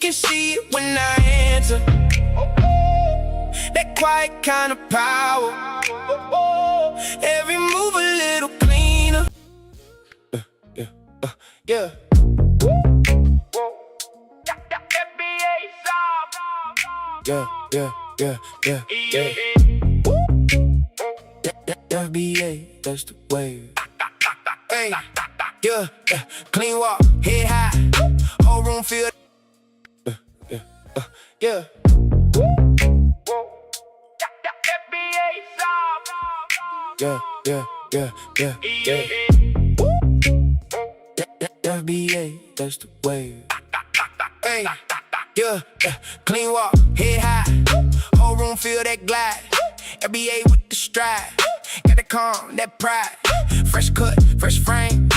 Can see it when I enter. That quiet kind of power. Every move a little cleaner. Yeah. Yeah. FBA, that's the wave. Hey, yeah. Clean walk, head high, whole room filled. Yeah. Yeah. FBA, that's the wave. Hey, yeah. Clean walk, head high, whole room feel that glide. FBA with the stride, got that calm, that pride. Fresh cut, fresh frame,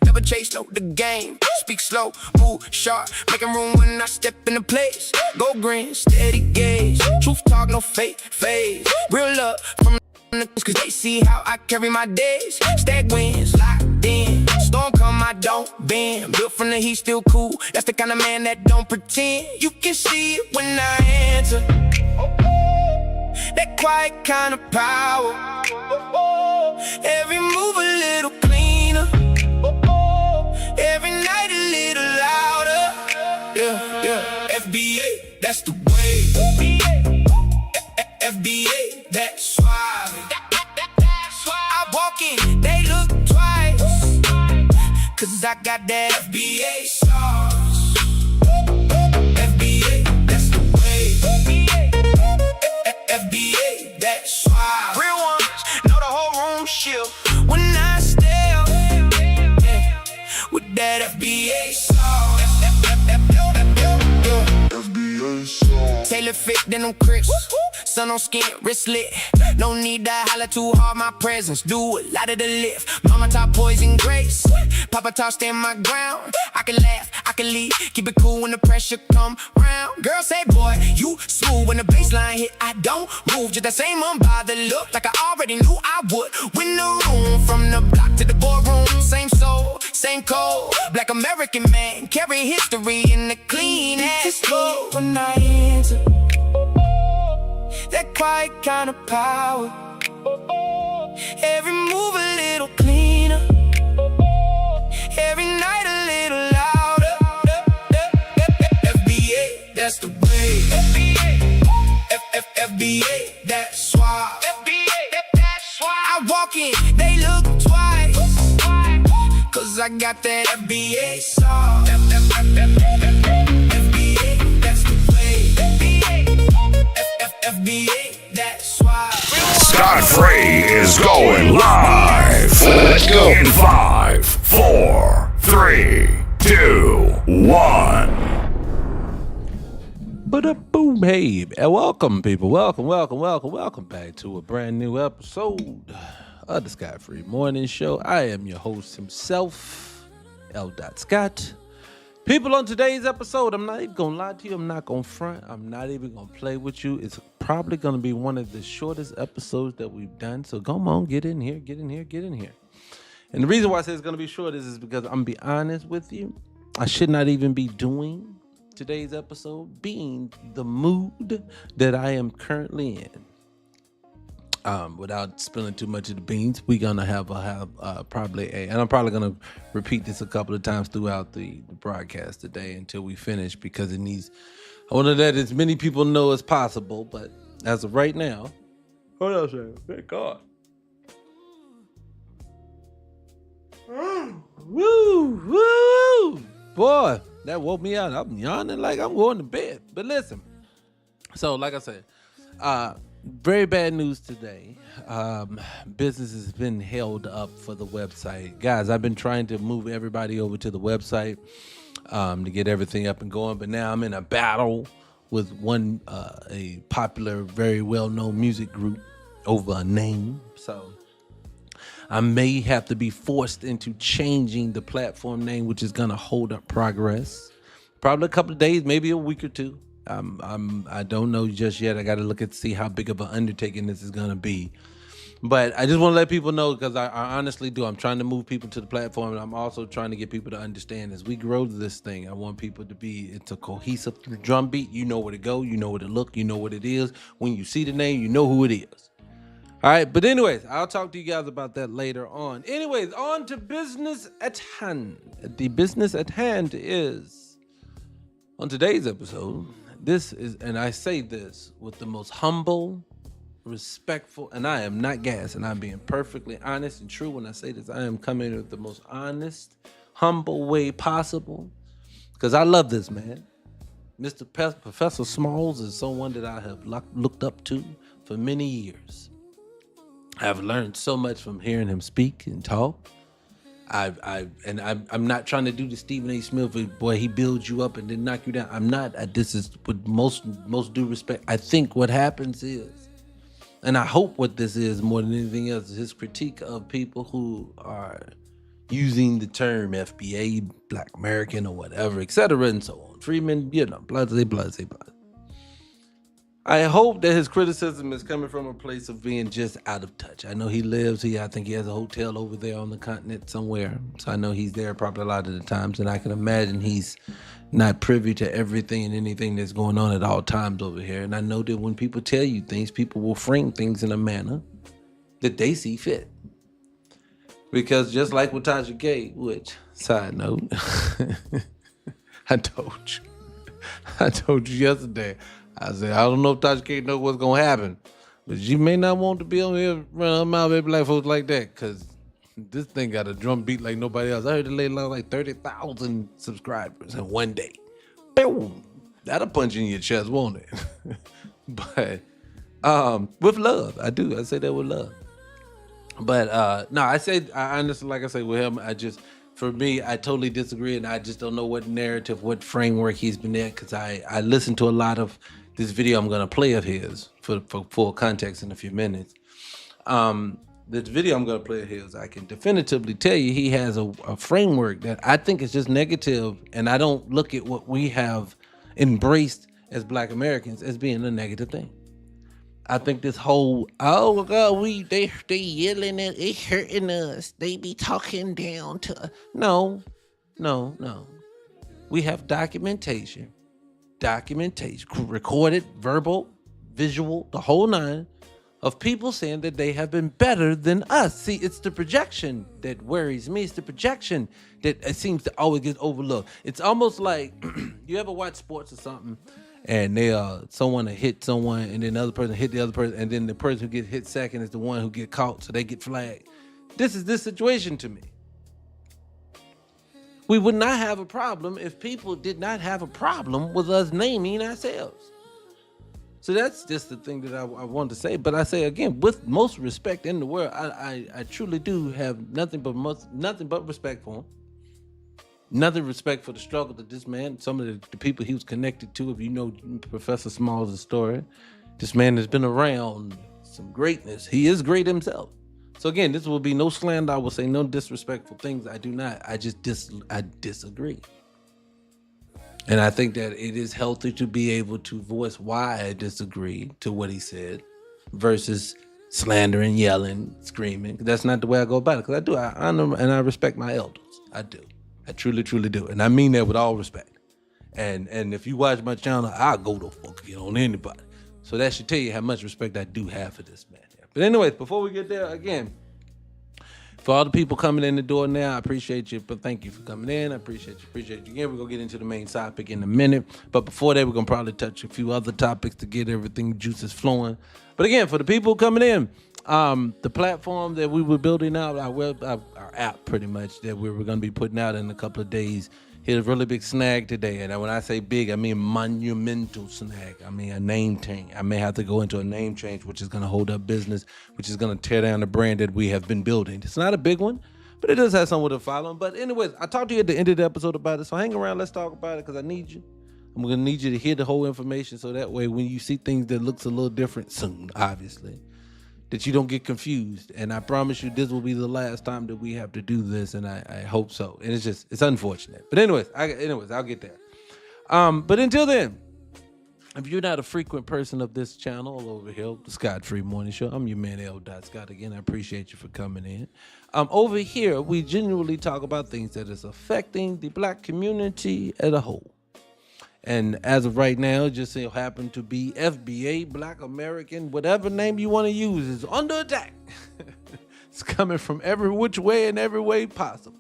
never chase, know the game. Speak slow, move sharp, making room when I step into place. Go green, steady gaze, truth talk, no fake phase. Real love from niggas, cause they see how I carry my days. Stack wins, locked in, storm come, I don't bend. Built from the heat, still cool, that's the kind of man that don't pretend. You can see it when I enter. That quiet kind of power. Every move a little cleaner. Every night a little louder. Yeah. FBA, that's the way. FBA, that's suave. I walk in, they look twice, cause I got that FBA sauce. FBA, that's the way. FBA, that's suave. Real ones know the whole room shield when I step with that FBA sauce. FBA sauce. Tailor fit, then them crisp. Sun on skin, wrist lit. No need to holler too hard, my presence do a lot of the lift. Mama taught poison grace, Papa taught stand my ground. I can laugh, I can lead, keep it cool when the pressure come round. Girl say, boy, you smooth when the baseline hit, I don't move. Just that same unbothered look, like I already knew I would. Win the room, from the block to the boardroom. Same soul, same code. Black American man, carry history in the clean ass code. When I enter that quiet kind of power. Every move a little cleaner. Every night a little louder. FBA, that's the way. FBA, that's suave. I walk in, they look twice, cause I got that FBA sauce. FBA, that's the way. FBA, that's why. Scott Free is going live. Let's go. In 5, 4, 3, 2, 1. Boom, hey, and welcome, people. Welcome back to a brand new episode of the Scott Free Morning Show. I am your host himself, L. Scott. People, on today's episode, I'm not even gonna lie to you. I'm not gonna front. I'm not even gonna play with you. It's probably gonna be one of the shortest episodes that we've done. So come on, get in here. And the reason why I say it's gonna be short is because I'm gonna be honest with you. I should not even be doing today's episode, being the mood that I am currently in. Without spilling too much of the beans, we're gonna have probably and I'm probably gonna repeat this a couple of times throughout the broadcast today until we finish, because I want to let as many people know as possible. But as of right now, hold on a second. Thank God. Woo! Boy, that woke me out. I'm yawning like I'm going to bed. But listen, so like I said, very bad news today. Business has been held up for the website. Guys, I've been trying to move everybody over to the website to get everything up and going, but now I'm in a battle with a popular, very well-known music group over a name. So I may have to be forced into changing the platform name, which is gonna hold up progress. Probably a couple of days, maybe a week or two. I don't know just yet. I got to look at see how big of an undertaking this is gonna be. But I just want to let people know, because I honestly do. I'm trying to move people to the platform, and I'm also trying to get people to understand as we grow this thing. I want people to it's a cohesive drum beat. You know where to go. You know where to look. You know what it is. When you see the name, you know who it is. All right. But anyways, I'll talk to you guys about that later on. Anyways, on to business at hand. The business at hand is, on today's episode, this is, and I say this with the most humble, respectful, and I am not gas, and I'm being perfectly honest and true when I say this. I am coming with the most honest, humble way possible, because I love this man. Professor Smalls is someone that I have looked up to for many years. I've learned so much from hearing him speak and talk. I'm not trying to do the Stephen A. Smith, boy, he builds you up and then knock you down. I'm not. This is with most due respect. I think what happens is, and I hope what this is more than anything else, is his critique of people who are using the term FBA, Black American, or whatever, etc., and so on. Freeman, blah, blah, blah, blah. I hope that his criticism is coming from a place of being just out of touch. I know he lives here. I think he has a hotel over there on the continent somewhere. So I know he's there probably a lot of the times, and I can imagine he's not privy to everything and anything that's going on at all times over here. And I know that when people tell you things, people will frame things in a manner that they see fit. Because just like with Tasha K, which, side note, I told you yesterday, I said, I don't know if Tasha K knows what's going to happen, but she may not want to be on here running her mouth at black folks like that, because this thing got a drum beat like nobody else. I heard the lady lost like 30,000 subscribers in one day. Boom. That'll punch in your chest, won't it? But with love. I say that with love. But no, I honestly, like I say, with him, for me, I totally disagree, and I just don't know what narrative, what framework he's been in, because I listened to a lot of this video I'm going to play of his for full context in a few minutes. This video I'm going to play of his, I can definitively tell you he has a framework that I think is just negative, and I don't look at what we have embraced as Black Americans as being a negative thing. I think this whole, oh God, they yelling at, it's hurting us. They be talking down to us. No. We have documentation, recorded, verbal, visual, the whole nine, of people saying that they have been better than us. See, it's the projection that worries me. It's the projection that it seems to always get overlooked. It's almost like you ever watch sports or something, and someone hit someone, and then the other person hit the other person, and then the person who gets hit second is the one who get caught, so they get flagged. This is this situation to me. We would not have a problem if people did not have a problem with us naming ourselves. So that's just the thing that I want to say. But I say again, with most respect in the world, I truly do have nothing but respect for him. Nothing respect for the struggle that this man, some of the people he was connected to. If you know Professor Smalls' story, this man has been around some greatness. He is great himself. So again, this will be no slander. I will say no disrespectful things. I do not. I disagree. And I think that it is healthy to be able to voice why I disagree to what he said versus slandering, yelling, screaming. That's not the way I go about it. Because I do. I honor and I respect my elders. I do. I truly, truly do. And I mean that with all respect. And if you watch my channel, I'll go to fuck it on anybody. So that should tell you how much respect I do have for this man. But anyways, before we get there, again, for all the people coming in the door now, I appreciate you. But thank you for coming in. I appreciate you. Again, we're going to get into the main topic in a minute. But before that, we're going to probably touch a few other topics to get everything juices flowing. But again, for the people coming in, the platform that we were building out, our app pretty much, that we were going to be putting out in a couple of days, hit a really big snag today. And when I say big, I mean monumental snag. I mean a name change. I may have to go into a name change, which is going to hold up business, which is going to tear down the brand that we have been building. It's not a big one, but it does have someone to follow. But anyways, I talked to you at the end of the episode about it. So hang around. Let's talk about it, because I need you. I'm going to need you to hear the whole information, so that way when you see things that looks a little different soon, obviously, that you don't get confused. And I promise you this will be the last time that we have to do this, and I hope so. And it's unfortunate. But anyways, I'll get there. But until then, If you're not a frequent person of this channel over here, the Scott Free Morning Show, I'm your man L. Scott again. I appreciate you for coming in. Over here, we genuinely talk about things that is affecting the black community as a whole. And as of right now, it just so happened to be FBA, Black American, whatever name you want to use, is under attack. It's coming from every which way and every way possible.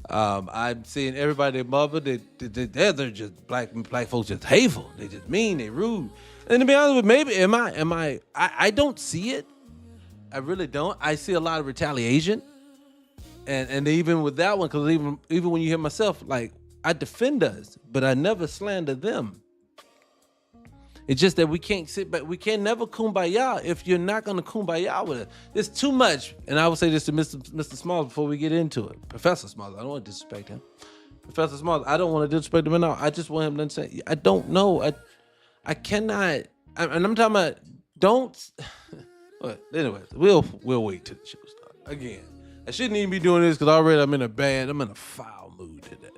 I'm seeing everybody mother they're just black folks just hateful. They just mean, they rude. And to be honest with you, maybe I don't see it. I really don't. I see a lot of retaliation. And even with that one, because even when you hear myself, like, I defend us, but I never slander them. It's just that we can't sit back. We can't never kumbaya if you're not going to kumbaya with it. It's too much. And I will say this to Mr. Smalls before we get into it. Professor Smalls, I don't want to disrespect him. Professor Smalls, I don't want to disrespect him at all. I just want him to say, I don't know. I cannot. And I'm talking about, don't. But anyways, we'll wait till the show starts. Again, I shouldn't even be doing this because already I'm in a foul mood today.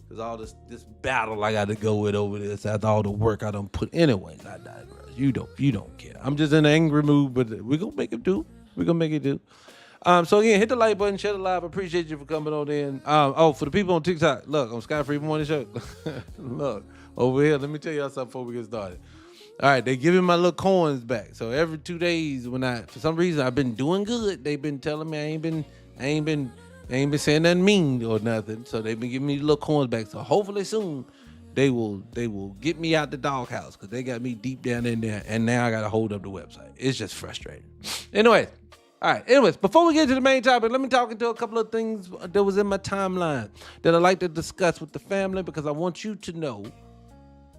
Because all this battle I got to go with over this after all the work I done put. Anyways, I digress. You don't care. I'm just in an angry mood, but we're going to make it do. So again, hit the like button, share the live. I appreciate you for coming on in. For the people on TikTok, look, on Scott Free Morning Show. Look, over here, let me tell y'all something before we get started. All right, they giving my little coins back. So every 2 days for some reason, I've been doing good. They've been telling me I ain't been saying nothing mean or nothing. So they've been giving me little coins back. So hopefully soon they will get me out the doghouse because they got me deep down in there. And now I got to hold up the website. It's just frustrating. Anyways, all right. Anyways, before we get to the main topic, let me talk into a couple of things that was in my timeline that I'd like to discuss with the family because I want you to know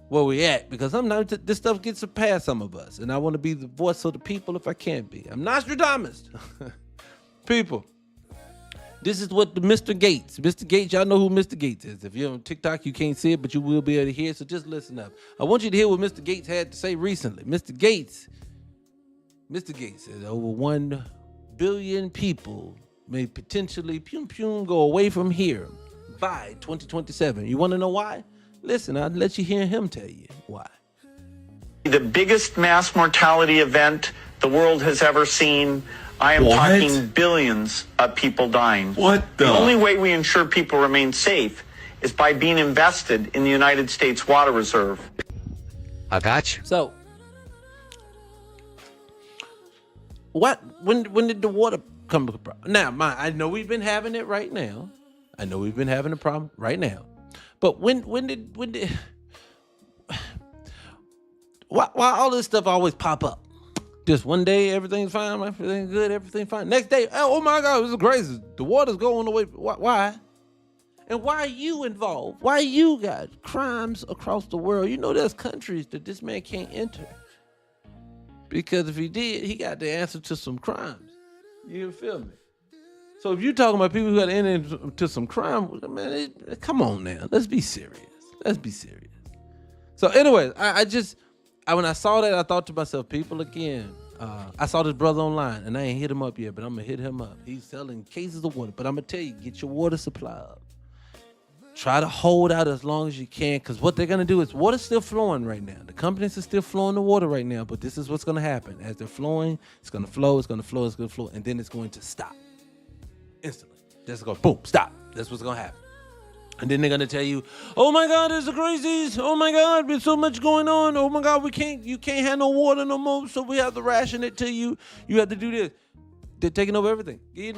where we at, because sometimes this stuff gets past some of us, and I want to be the voice of the people if I can be. I'm Nostradamus. People, this is what Mr. Gates, y'all know who Mr. Gates is. If you're on TikTok, you can't see it, but you will be able to hear it, so just listen up. I want you to hear what Mr. Gates had to say recently. Mr. Gates said over 1 billion people may potentially go away from here by 2027. You want to know why? Listen, I'll let you hear him tell you why. The biggest mass mortality event the world has ever seen. I am talking billions of people dying. The only way we ensure people remain safe is by being invested in the United States Water Reserve. I got you. So, when did the water come to the problem? Now, I know we've been having it right now. I know we've been having a problem right now. But when did why all this stuff always pop up? Just one day everything's fine, everything's good, everything's fine. Next day, oh my God, this is crazy. The water's going away. Why? And why are you involved? Why you got crimes across the world? You know there's countries that this man can't enter. Because if he did, he got the answer to some crimes. You feel me? So if you're talking about people who got into some crime, man, come on now. Let's be serious. So anyways, when I saw that, I thought to myself, people, again, I saw this brother online, and I ain't hit him up yet, but I'm going to hit him up. He's selling cases of water, but I'm going to tell you, get your water supply up. Try to hold out as long as you can, because what they're going to do is water's still flowing right now. The companies are still flowing the water right now, but this is what's going to happen. As they're flowing, it's going to flow, and then it's going to stop. Instantly. Just go boom, stop. That's what's gonna happen. And then they're gonna tell you, oh my God, there's the crazies. Oh my God, there's so much going on. Oh my God, you can't have no water no more, so we have to ration it to you. You have to do this. They're taking over everything. Give you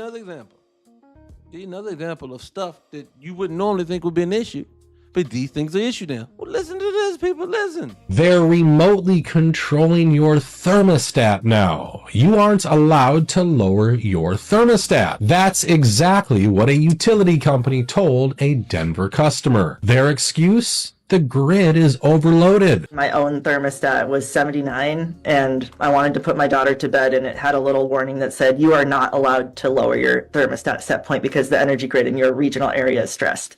another example of stuff that you wouldn't normally think would be an issue. But these things are an issue now. Well, listen to this, people, listen. They're remotely controlling your thermostat now. You aren't allowed to lower your thermostat. That's exactly what a utility company told a Denver customer. Their excuse? The grid is overloaded. My own thermostat was 79, and I wanted to put my daughter to bed, and it had a little warning that said, you are not allowed to lower your thermostat set point because the energy grid in your regional area is stressed.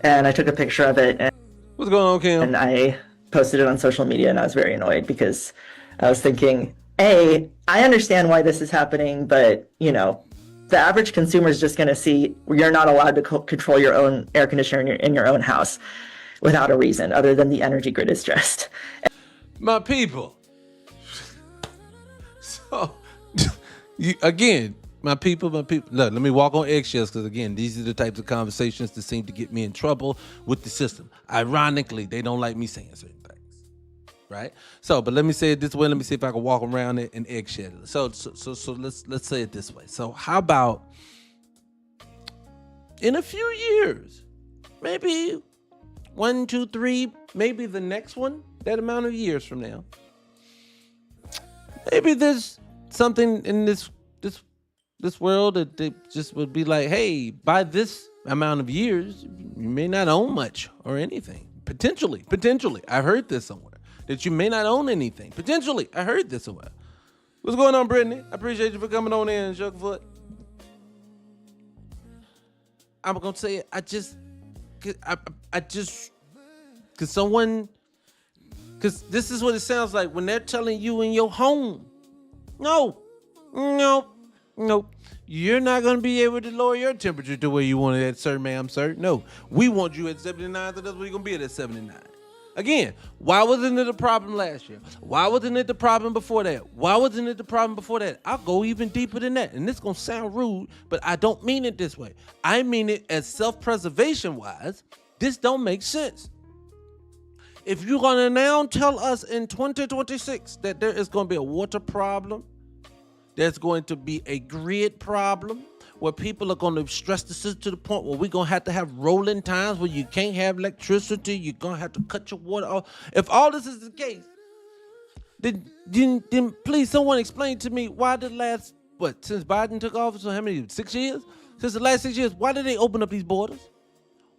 And I took a picture of it. And, what's going on, Kim? And I posted it on social media, and I was very annoyed because I was thinking, I understand why this is happening, but, the average consumer is just going to see you're not allowed to control your own air conditioner in your own house without a reason other than the energy grid is stressed. My people. So, again, my people. Look, let me walk on eggshells because, again, these are the types of conversations that seem to get me in trouble with the system. Ironically, they don't like me saying certain things, right? So, but let me say it this way. Let me see if I can walk around it and eggshell it. So let's say it this way. So, how about in a few years, maybe 1, 2, 3, maybe the next one, that amount of years from now, maybe there's something in this world that they just would be like, hey, by this amount of years, you may not own much or anything. Potentially. I heard this somewhere, that you may not own anything. Potentially. I heard this somewhere. What's going on, Brittany? I appreciate you for coming on in, Sugarfoot. I'm going to say it. Because this is what it sounds like when they're telling you in your home, no, you're not going to be able to lower your temperature to where you want it at, sir, ma'am, sir. No, we want you at 79, so that's where you're going to be at 79. Again, why wasn't it a problem last year? Why wasn't it the problem before that? Why wasn't it the problem before that? I'll go even deeper than that. And this is going to sound rude, but I don't mean it this way. I mean it as self-preservation wise. This don't make sense. If you're going to now tell us in 2026 that there is going to be a water problem, there's going to be a grid problem where people are going to stress the system to the point where we're going to have rolling times where you can't have electricity, you're going to have to cut your water off. If all this is the case, then please someone explain to me why the last, since Biden took office, so how many, 6 years? Since the last 6 years, why did they open up these borders?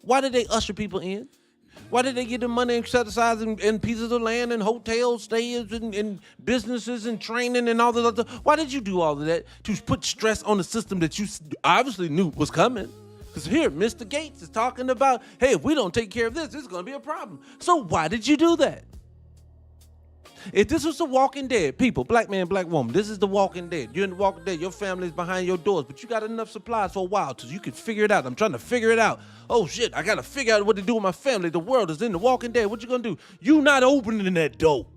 Why did they usher people in? Why did they get the money and set aside in pieces of land and hotel stays and businesses and training and all this other? Why did you do all of that to put stress on the system that you obviously knew was coming? Because here, Mr. Gates is talking about, hey, if we don't take care of this, it's going to be a problem. So why did you do that? If this was The Walking Dead, people, black man, black woman, this is The Walking Dead. You're in The Walking Dead. Your family's behind your doors, but you got enough supplies for a while so you can figure it out. I'm trying to figure it out. Oh, shit, I got to figure out what to do with my family. The world is in The Walking Dead. What you going to do? You not opening that door.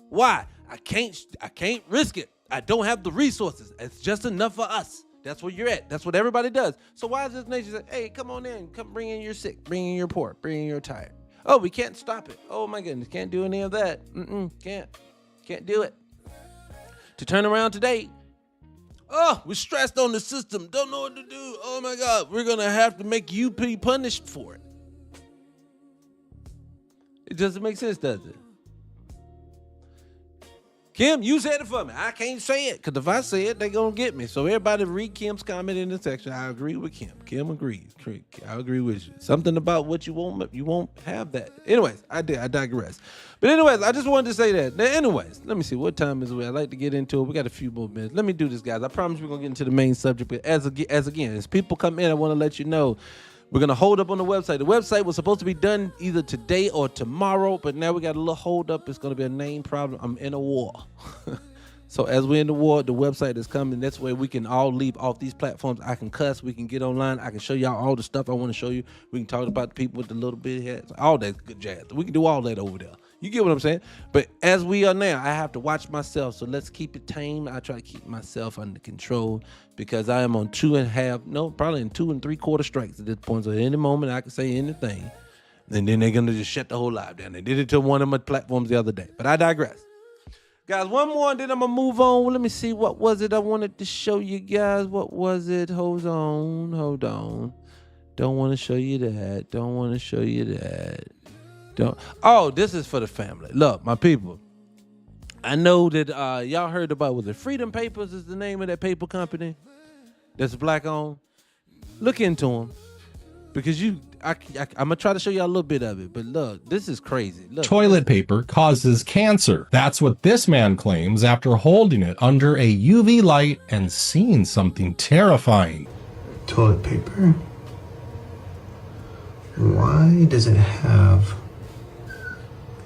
Why? I can't risk it. I don't have the resources. It's just enough for us. That's where you're at. That's what everybody does. So why is this nation say, hey, come on in. Come bring in your sick. Bring in your poor. Bring in your tired. Oh, we can't stop it. Oh my goodness, can't do any of that. Can't do it. To turn around today, oh, we're stressed on the system. Don't know what to do. Oh my God, we're gonna have to make you be punished for it. It doesn't make sense, does it? Kim, you said it for me. I can't say it, because if I say it, they're going to get me. So everybody read Kim's comment in the section. I agree with Kim. Kim agrees. I agree with you. Something about what you won't have that. Anyways, I digress. But anyways, I just wanted to say that. Now, anyways, let me see. What time is it? I'd like to get into it. We got a few more minutes. Let me do this, guys. I promise we're going to get into the main subject. But as people come in, I want to let you know, we're going to hold up on the website. The website was supposed to be done either today or tomorrow, but now we got a little hold up. It's going to be a name problem. I'm in a war. So as we're in the war, the website is coming. That's where we can all leave off these platforms. I can cuss. We can get online. I can show y'all all the stuff I want to show you. We can talk about the people with the little bit heads. All that good jazz. We can do all that over there. You get what I'm saying? But as we are now, I have to watch myself. So let's keep it tame. I try to keep myself under control because I am on 2.5, probably in 2 3/4 strikes at this point. So at any moment I can say anything. And then they're going to just shut the whole live down. They did it to one of my platforms the other day. But I digress. Guys, one more and then I'm going to move on. Let me see. What was it I wanted to show you guys? What was it? Hold on. Don't want to show you that. Oh, this is for the family. Look, my people, I know that y'all heard about, was it Freedom Papers is the name of that paper company that's black owned? Look into them because I'm going to try to show y'all a little bit of it, but look, this is crazy. Look. Toilet paper causes cancer. That's what this man claims after holding it under a UV light and seeing something terrifying. Toilet paper? Why does it have...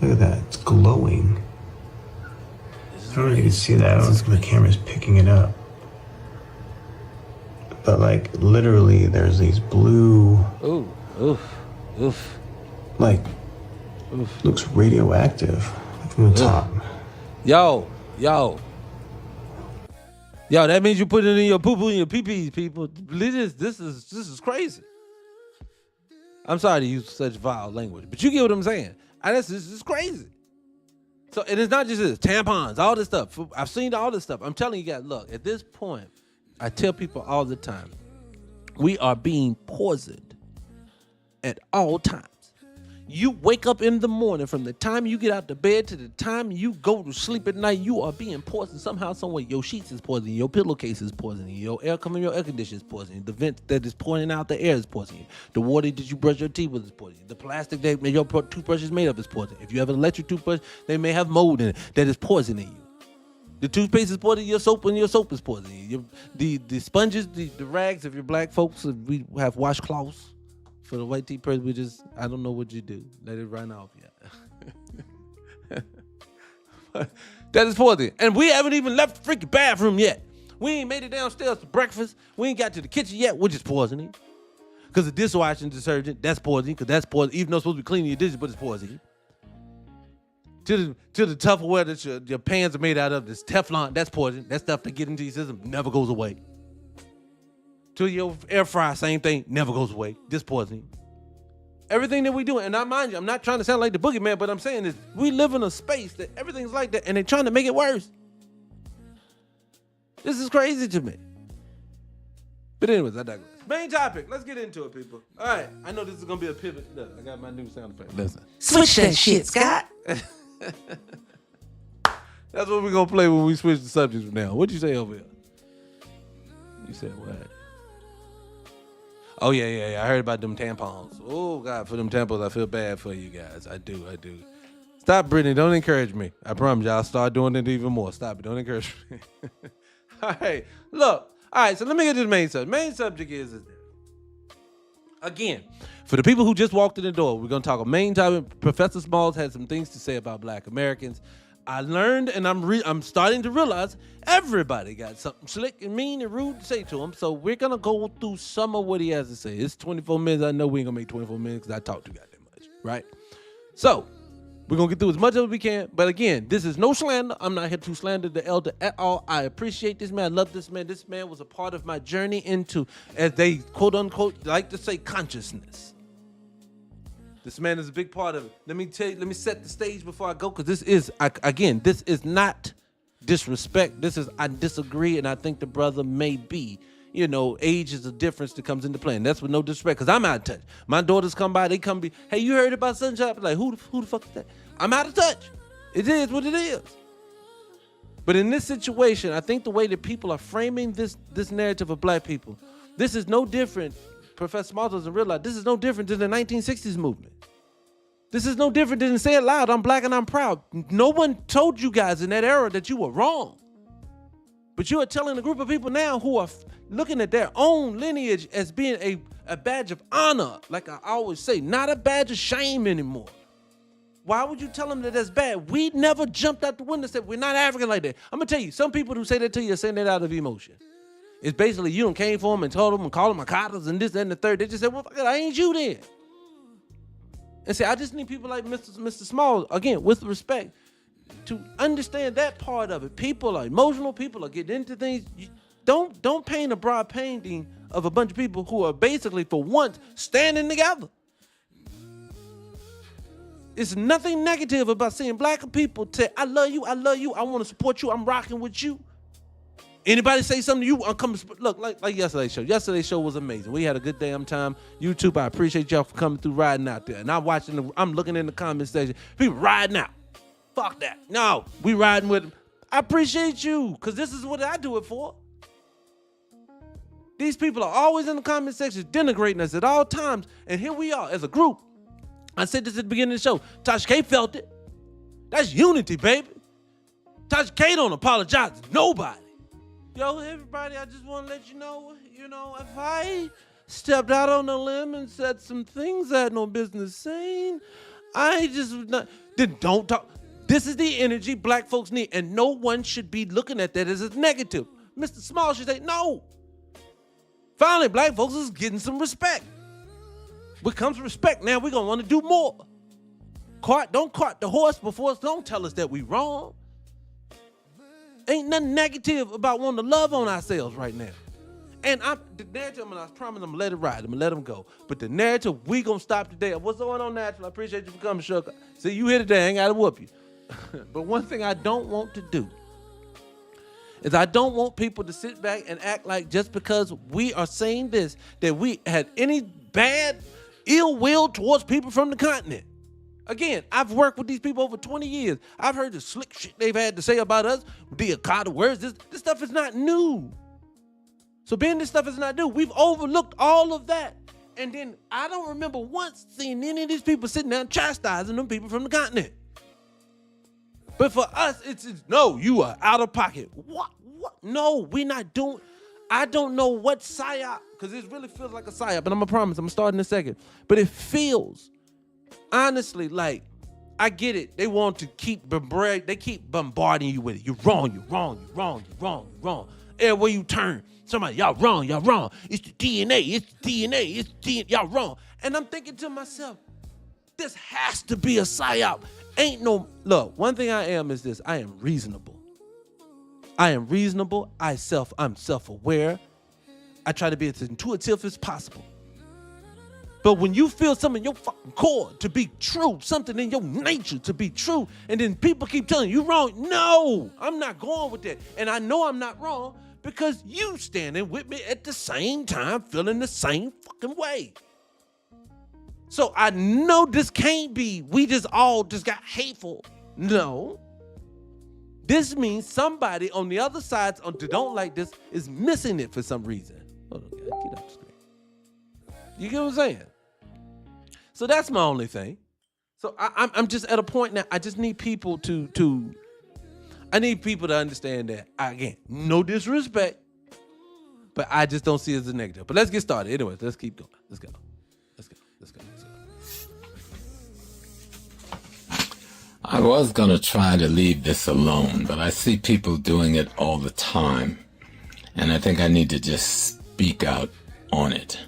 Look at that, it's glowing. I don't know if you can see that. I don't know if the camera's picking it up. But like literally there's these blue... Oof. Like Looks radioactive from the top. Yo, that means you put it in your poo-poo and your pee-pees, people. This is crazy. I'm sorry to use such vile language, but you get what I'm saying. This is crazy. So, and it's not just this, tampons, all this stuff. I've seen all this stuff. I'm telling you guys, look, at this point, I tell people all the time, we are being poisoned at all times. You wake up in the morning, from the time you get out the bed to the time you go to sleep at night, you are being poisoned somehow, some way. Your sheets is poisoning, your pillowcase is poisoning, your air conditioner is poisoning, the vent that is pouring out the air is poisoning, the water that you brush your teeth with is poisoning, the plastic that your toothbrush is made of is poisoning. If you have an electric toothbrush, they may have mold in it that is poisoning you. The toothpaste is poisoning your soap, and your soap is poisoning you. The sponges, the rags, if you're black folks, if we have washcloths. For the white tea person, I don't know what you do. Let it run off yet. That is poison. And we haven't even left the freaking bathroom yet. We ain't made it downstairs to breakfast. We ain't got to the kitchen yet, which is poisoning. Because the dishwashing detergent, that's poisoning. Because that's poison, even though it's supposed to be cleaning your dishes, but it's poisoning. To the Tupperware that your pans are made out of, this Teflon, that's poison. That stuff that get into your system never goes away. To your air fryer, same thing, never goes away. This poisoning. Everything that we do, and I mind you, I'm not trying to sound like the boogeyman, but I'm saying is we live in a space that everything's like that, and they're trying to make it worse. This is crazy to me. But anyways, I digress. Main topic. Let's get into it, people. All right. I know this is gonna be a pivot. Look, I got my new sound effect. Listen. Switch that shit, Scott. That's what we're gonna play when we switch the subjects from now. What'd you say over here? You said what? Oh, yeah. I heard about them tampons. Oh, God, for them tampons, I feel bad for you guys. I do. Stop, Brittany. Don't encourage me. I promise you, I'll start doing it even more. Stop it. Don't encourage me. All right. Look. All right, so let me get to the main subject. Main subject is this. Again, for the people who just walked in the door, we're going to talk a main topic. Professor Smalls had some things to say about Black Americans. I learned, and I'm starting to realize everybody got something slick and mean and rude to say to him. So we're going to go through some of what he has to say. It's 24 minutes. I know we ain't going to make 24 minutes because I talk too goddamn much, right? So we're going to get through as much as we can. But again, this is no slander. I'm not here to slander the elder at all. I appreciate this man. I love this man. This man was a part of my journey into, as they quote unquote like to say, consciousness. This man is a big part of it. Let me set the stage before I go, because this is not disrespect. I disagree, and I think the brother may be, age is a difference that comes into play, and that's with no disrespect, because I'm out of touch. My daughters come by, hey, you heard about Sunshine? Like, who the fuck is that? I'm out of touch. It is what it is. But in this situation, I think the way that people are framing this narrative of black people, this is no different. Professor Smalls doesn't realize this is no different than the 1960s movement. This is no different than say it loud, I'm black and I'm proud. No one told you guys in that era that you were wrong. But you are telling a group of people now who are looking at their own lineage as being a badge of honor, like I always say, not a badge of shame anymore. Why would you tell them that that's bad? We never jumped out the window and said we're not African like that. I'm going to tell you, some people who say that to you are saying that out of emotion. It's basically you done came for them and told them and called them Akatas and this, that, and the third. They just said, well, fuck it, I ain't you then. And say, I just need people like Mr. Smalls, again, with respect, to understand that part of it. People are emotional. People are getting into things. Don't paint a broad painting of a bunch of people who are basically, for once, standing together. It's nothing negative about seeing black people say, I love you, I want to support you, I'm rocking with you. Anybody say something to you, I'm coming. Look, like yesterday's show. Yesterday's show was amazing. We had a good damn time. YouTube, I appreciate y'all for coming through, riding out there. And I'm looking in the comment section. People riding out. Fuck that. No, we riding with them. I appreciate you, because this is what I do it for. These people are always in the comment section denigrating us at all times. And here we are as a group. I said this at the beginning of the show. Tasha K felt it. That's unity, baby. Tasha K don't apologize to nobody. Yo, everybody, I just want to let you know, if I stepped out on a limb and said some things I had no business saying, then don't talk. This is the energy black folks need, and no one should be looking at that as a negative. Mr. Small should say, no. Finally, black folks is getting some respect. What comes with respect, now we're going to want to do more. don't cart the horse before us. Don't tell us that we wrong. Ain't nothing negative about wanting to love on ourselves right now. And the narrative, I promise I'm gonna let it ride. I'm gonna let them go. But the narrative, we gonna stop today. What's going on, Natural? I appreciate you for coming, Sugar. See, you here today. I ain't gotta whoop you. But one thing I don't want to do is I don't want people to sit back and act like just because we are saying this, that we had any bad ill will towards people from the continent. Again, I've worked with these people over 20 years. I've heard the slick shit they've had to say about us. The Akata words, this stuff is not new. So being this stuff is not new, we've overlooked all of that. And then I don't remember once seeing any of these people sitting down chastising them people from the continent. But for us, it's no, you are out of pocket. What? No, we're not doing. I don't know what psyop, because it really feels like a psyop, but I'm gonna promise, I'm gonna start in a second. But it feels, honestly, like, I get it. They want to keep bombarding you with it. You're wrong, you're wrong, you're wrong, you're wrong, you're wrong. Everywhere you turn, somebody, y'all wrong, y'all wrong. It's the DNA, it's the DNA, it's the DNA, y'all wrong. And I'm thinking to myself, this has to be a psyop. Ain't no, look, one thing I am is this, I am reasonable. I am reasonable, I'm self-aware. I try to be as intuitive as possible. But when you feel something in your fucking core to be true, something in your nature to be true, and then people keep telling you wrong, no, I'm not going with that. And I know I'm not wrong because you standing with me at the same time feeling the same fucking way. So I know this can't be, we just all just got hateful. No. This means somebody on the other side that don't like this is missing it for some reason. Hold on, get off the screen. You get what I'm saying? So that's my only thing. So I'm just at a point now. I just need people to understand that. Again, no disrespect, but I just don't see it as a negative. But let's get started. Anyways, let's keep going. Let's go. I was going to try to leave this alone, but I see people doing it all the time, and I think I need to just speak out on it.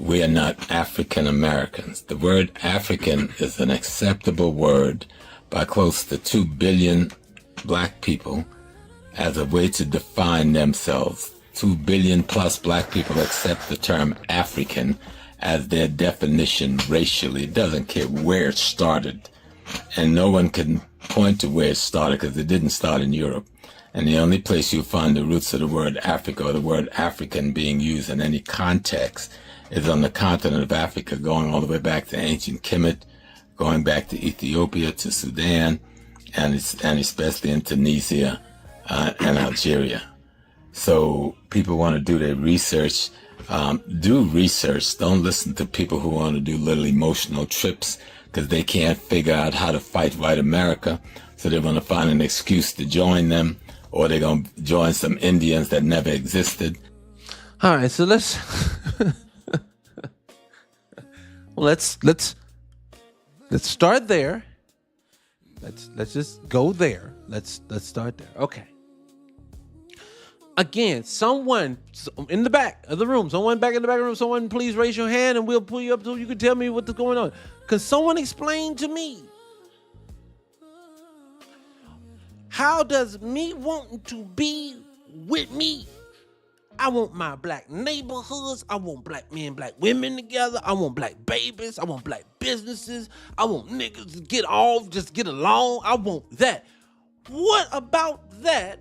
We are not African Americans. The word African is an acceptable word by close to 2 billion black people as a way to define themselves. 2 billion plus black people accept the term African as their definition racially. It doesn't care where it started. And no one can point to where it started because it didn't start in Europe. And the only place you find the roots of the word Africa or the word African being used in any context is on the continent of Africa, going all the way back to ancient Kemet, going back to Ethiopia, to Sudan, and especially in Tunisia and Algeria. So people want to do their research. Do research. Don't listen to people who want to do little emotional trips because they can't figure out how to fight white America. So they're going to find an excuse to join them, or they're going to join some Indians that never existed. All right, so let's start there. Let's just go there. Let's start there. Okay. Again, someone in the back of the room, someone please raise your hand and we'll pull you up so you can tell me what's going on. Because someone explain to me, how does me wanting to be with me, I want my black neighborhoods, I want black men, black women together, I want black babies, I want black businesses, I want niggas to get off, just get along, I want that. What about that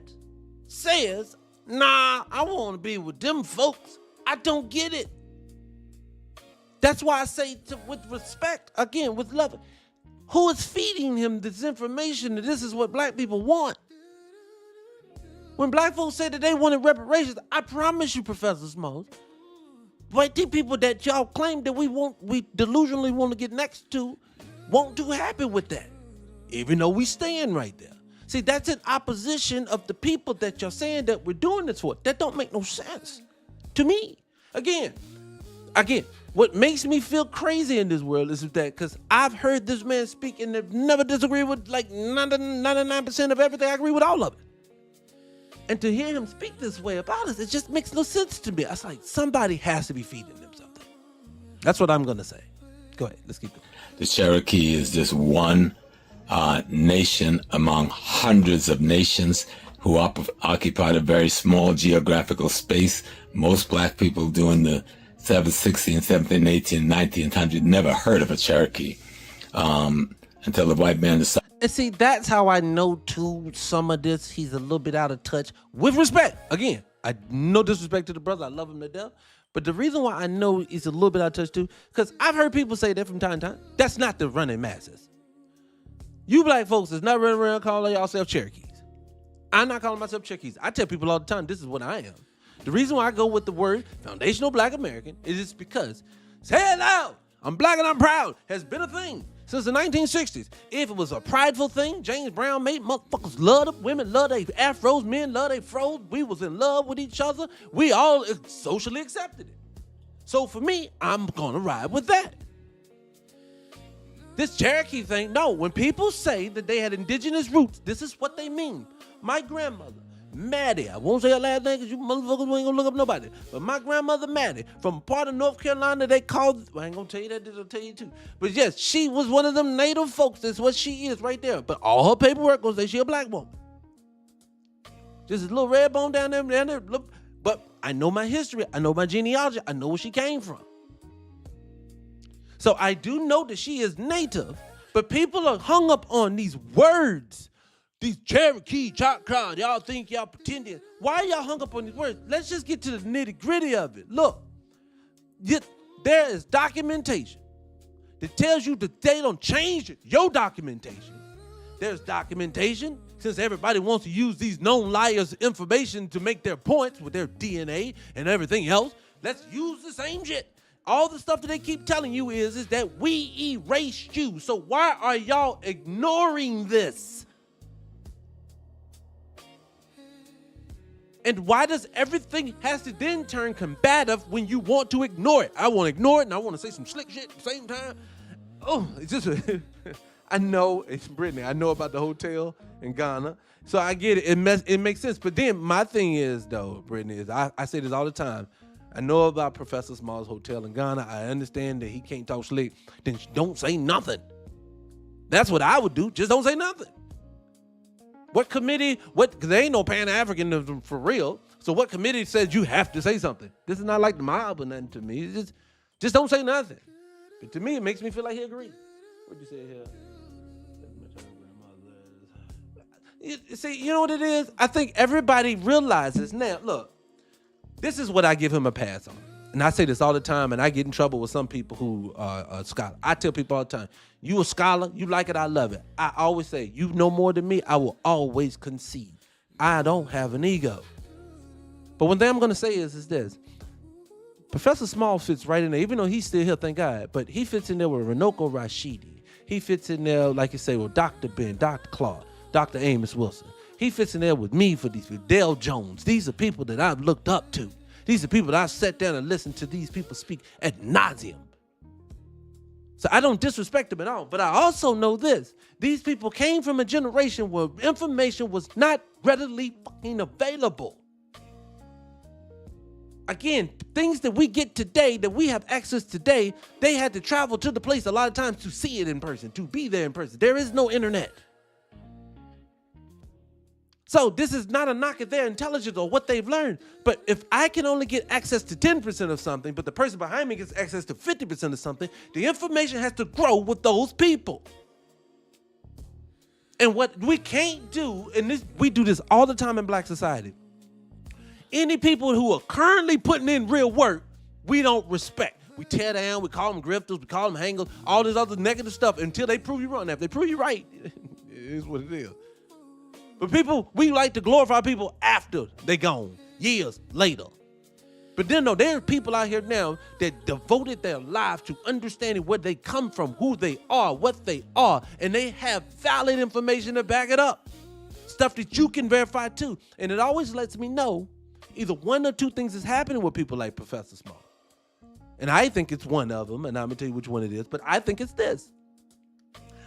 says, nah, I want to be with them folks? I don't get it. That's why I say with respect, again, with love, who is feeding him this information that this is what black people want? When black folks say that they wanted reparations, I promise you, Professor Smalls, white people that y'all claim that we delusionally want to get next to, won't too happy with that, even though we stand right there. See, that's in opposition of the people that you're saying that we're doing this for. That don't make no sense to me. Again, what makes me feel crazy in this world is that, because I've heard this man speak and have never disagreed with like 99% of everything. I agree with all of it. And to hear him speak this way about us, it just makes no sense to me. I was like, somebody has to be feeding them something. That's what I'm going to say. Go ahead. Let's keep going. The Cherokee is just one nation among hundreds of nations who occupied a very small geographical space. Most black people during the 7th, 16th, 17th, 18th, 1900 never heard of a Cherokee until the white man decided. And see, that's how I know too, some of this, he's a little bit out of touch. With respect, again, no disrespect to the brother, I love him to death. But the reason why I know he's a little bit out of touch too, because I've heard people say that from time to time. That's not the running masses. You black folks is not running around calling yourself Cherokees. I'm not calling myself Cherokees. I tell people all the time, this is what I am. The reason why I go with the word foundational black American is just because, say it loud, I'm black and I'm proud, has been a thing since the 1960s. If it was a prideful thing, James Brown made motherfuckers love them. Women love their afros. Men love their fros. We was in love with each other. We all socially accepted it. So for me, I'm going to ride with that. This Cherokee thing, no. When people say that they had indigenous roots, this is what they mean. My grandmother, Maddie, I won't say her last name because you motherfuckers ain't gonna look up nobody. But my grandmother, Maddie, from a part of North Carolina, they called, I ain't gonna tell you that, I'll tell you too. But yes, she was one of them native folks. That's what she is right there. But all her paperwork gonna say she a black woman. Just a little red bone down there. Look. But I know my history. I know my genealogy. I know where she came from. So I do know that she is native, but people are hung up on these words. These Cherokee, Choctaw, y'all think y'all pretending. Why are y'all hung up on these words? Let's just get to the nitty gritty of it. Look, there is documentation that tells you that they don't change your documentation. There's documentation, since everybody wants to use these known liars' information to make their points with their DNA and everything else. Let's use the same shit. All the stuff that they keep telling you is that we erased you. So why are y'all ignoring this? And why does everything has to then turn combative when you want to ignore it? I want to ignore it and I want to say some slick shit at the same time. Oh, it's just, I know, it's Brittany. I know about the hotel in Ghana. So I get it. It makes sense. But then my thing is, though, Brittany, is I say this all the time. I know about Professor Small's hotel in Ghana. I understand that he can't talk slick. Then don't say nothing. That's what I would do. Just don't say nothing. What committee, because there ain't no Pan-Africanism for real. So what committee says you have to say something? This is not like the mob or nothing to me. It's just don't say nothing. But to me, it makes me feel like he agreed. What'd you say here? See, you know what it is? I think everybody realizes now, look, this is what I give him a pass on. And I say this all the time, and I get in trouble with some people who are scholars. I tell people all the time, you a scholar, you like it, I love it. I always say, you know more than me, I will always concede. I don't have an ego. But one thing I'm going to say is this. Professor Small fits right in there, even though he's still here, thank God. But he fits in there with Runoko Rashidi. He fits in there, like you say, with Dr. Ben, Dr. Claude, Dr. Amos Wilson. He fits in there with me for these people, Dale Jones. These are people that I've looked up to. These are people that I've sat down and listened to these people speak ad nauseum. So I don't disrespect them at all. But I also know this. These people came from a generation where information was not readily fucking available. Again, things that we get today, that we have access today, they had to travel to the place a lot of times to see it in person, to be there in person. There is no internet. So this is not a knock at their intelligence or what they've learned. But if I can only get access to 10% of something, but the person behind me gets access to 50% of something, the information has to grow with those people. And what we can't do, and this, we do this all the time in Black society, any people who are currently putting in real work, we don't respect. We tear down, we call them grifters, we call them hangers, all this other negative stuff until they prove you wrong. Now, if they prove you right, it is what it is. But people, we like to glorify people after they gone, years later. But then, no, there are people out here now that devoted their lives to understanding where they come from, who they are, what they are, and they have valid information to back it up. Stuff that you can verify too. And it always lets me know either one or two things is happening with people like Professor Small. And I think it's one of them, and I'm going to tell you which one it is, but I think it's this.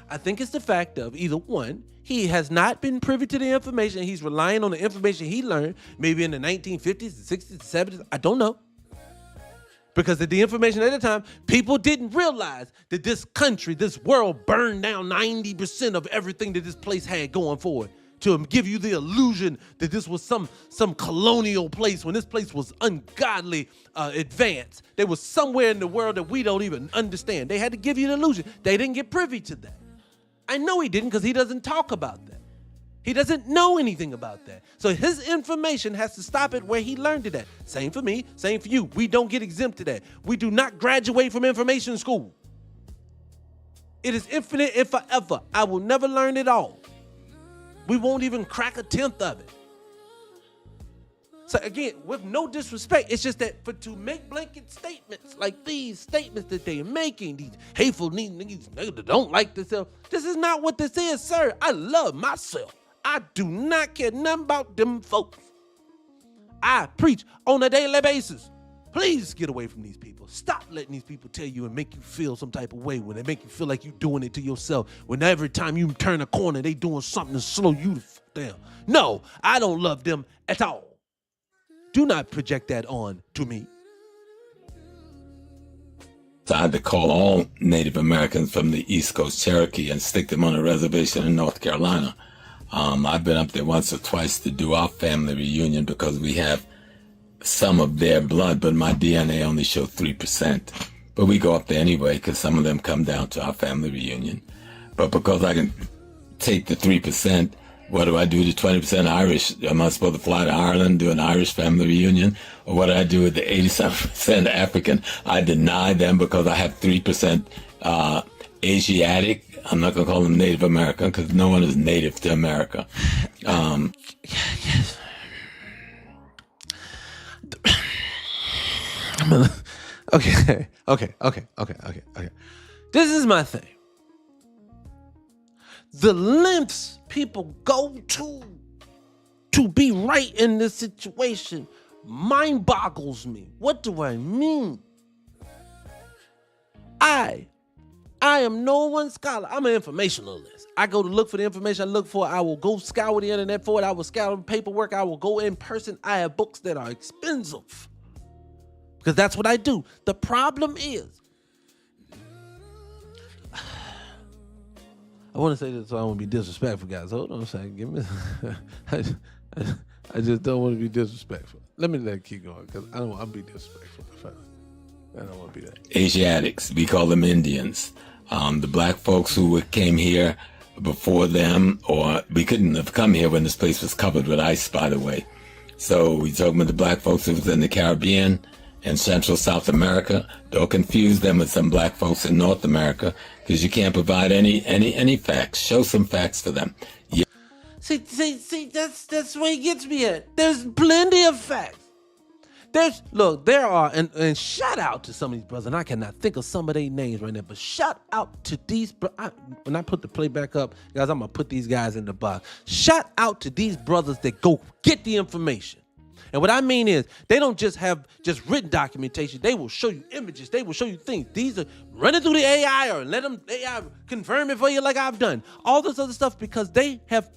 I think it's the fact of either one, he has not been privy to the information. He's relying on the information he learned maybe in the 1950s, the 60s, the 70s. I don't know. Because the information at the time, people didn't realize that this country, this world burned down 90% of everything that this place had going for it, to give you the illusion that this was some colonial place when this place was ungodly advanced. They was somewhere in the world that we don't even understand. They had to give you the illusion. They didn't get privy to that. I know he didn't because he doesn't talk about that. He doesn't know anything about that. So his information has to stop at where he learned it at. Same for me, same for you. We don't get exempt to that. We do not graduate from information school. It is infinite and forever. I will never learn it all. We won't even crack a tenth of it. So again, with no disrespect, it's just that to make blanket statements like these statements that they're making, these hateful niggas that don't like themselves, this is not what this is, sir. I love myself. I do not care nothing about them folks. I preach on a daily basis. Please get away from these people. Stop letting these people tell you and make you feel some type of way when they make you feel like you're doing it to yourself. When every time you turn a corner, they doing something to slow you the fuck down. No, I don't love them at all. Do not project that on to me. So I had to call all Native Americans from the East Coast Cherokee and stick them on a reservation in North Carolina. I've been up there once or twice to do our family reunion because we have some of their blood, but my DNA only showed 3%. But we go up there anyway because some of them come down to our family reunion. But because I can take the 3%, what do I do to 20% Irish? Am I supposed to fly to Ireland, do an Irish family reunion? Or what do I do with the 87% African? I deny them because I have 3% Asiatic. I'm not going to call them Native American because no one is native to America. Yes. Okay. This is my thing. The lengths people go to be right in this situation mind boggles me. What do I mean? I am no one scholar. I'm an informationalist. I go to look for the information I look for. I will go scour the internet for it. I will scour paperwork. I will go in person. I have books that are expensive because that's what I do. The problem is, I want to say this so I won't be disrespectful, guys. Hold on a second. Give me. I just don't want to be disrespectful. Let it keep going because I don't want to be disrespectful. I don't want to be that. Asiatics, we call them Indians. The black folks who came here before them, or we couldn't have come here when this place was covered with ice, by the way. So we talking about the black folks who was in the Caribbean and Central South America. Don't confuse them with some black folks in North America because you can't provide any facts. Show some facts for them. Yeah. See, that's where he gets me at. There's plenty of facts. There are, and shout out to some of these brothers, and I cannot think of some of their names right now, but shout out to these, when I put the play back up, guys, I'm going to put these guys in the box. Shout out to these brothers that go get the information. And what I mean is, they don't just have just written documentation. They will show you images. They will show you things. These are running through the AI or let them AI confirm it for you like I've done. All this other stuff because they have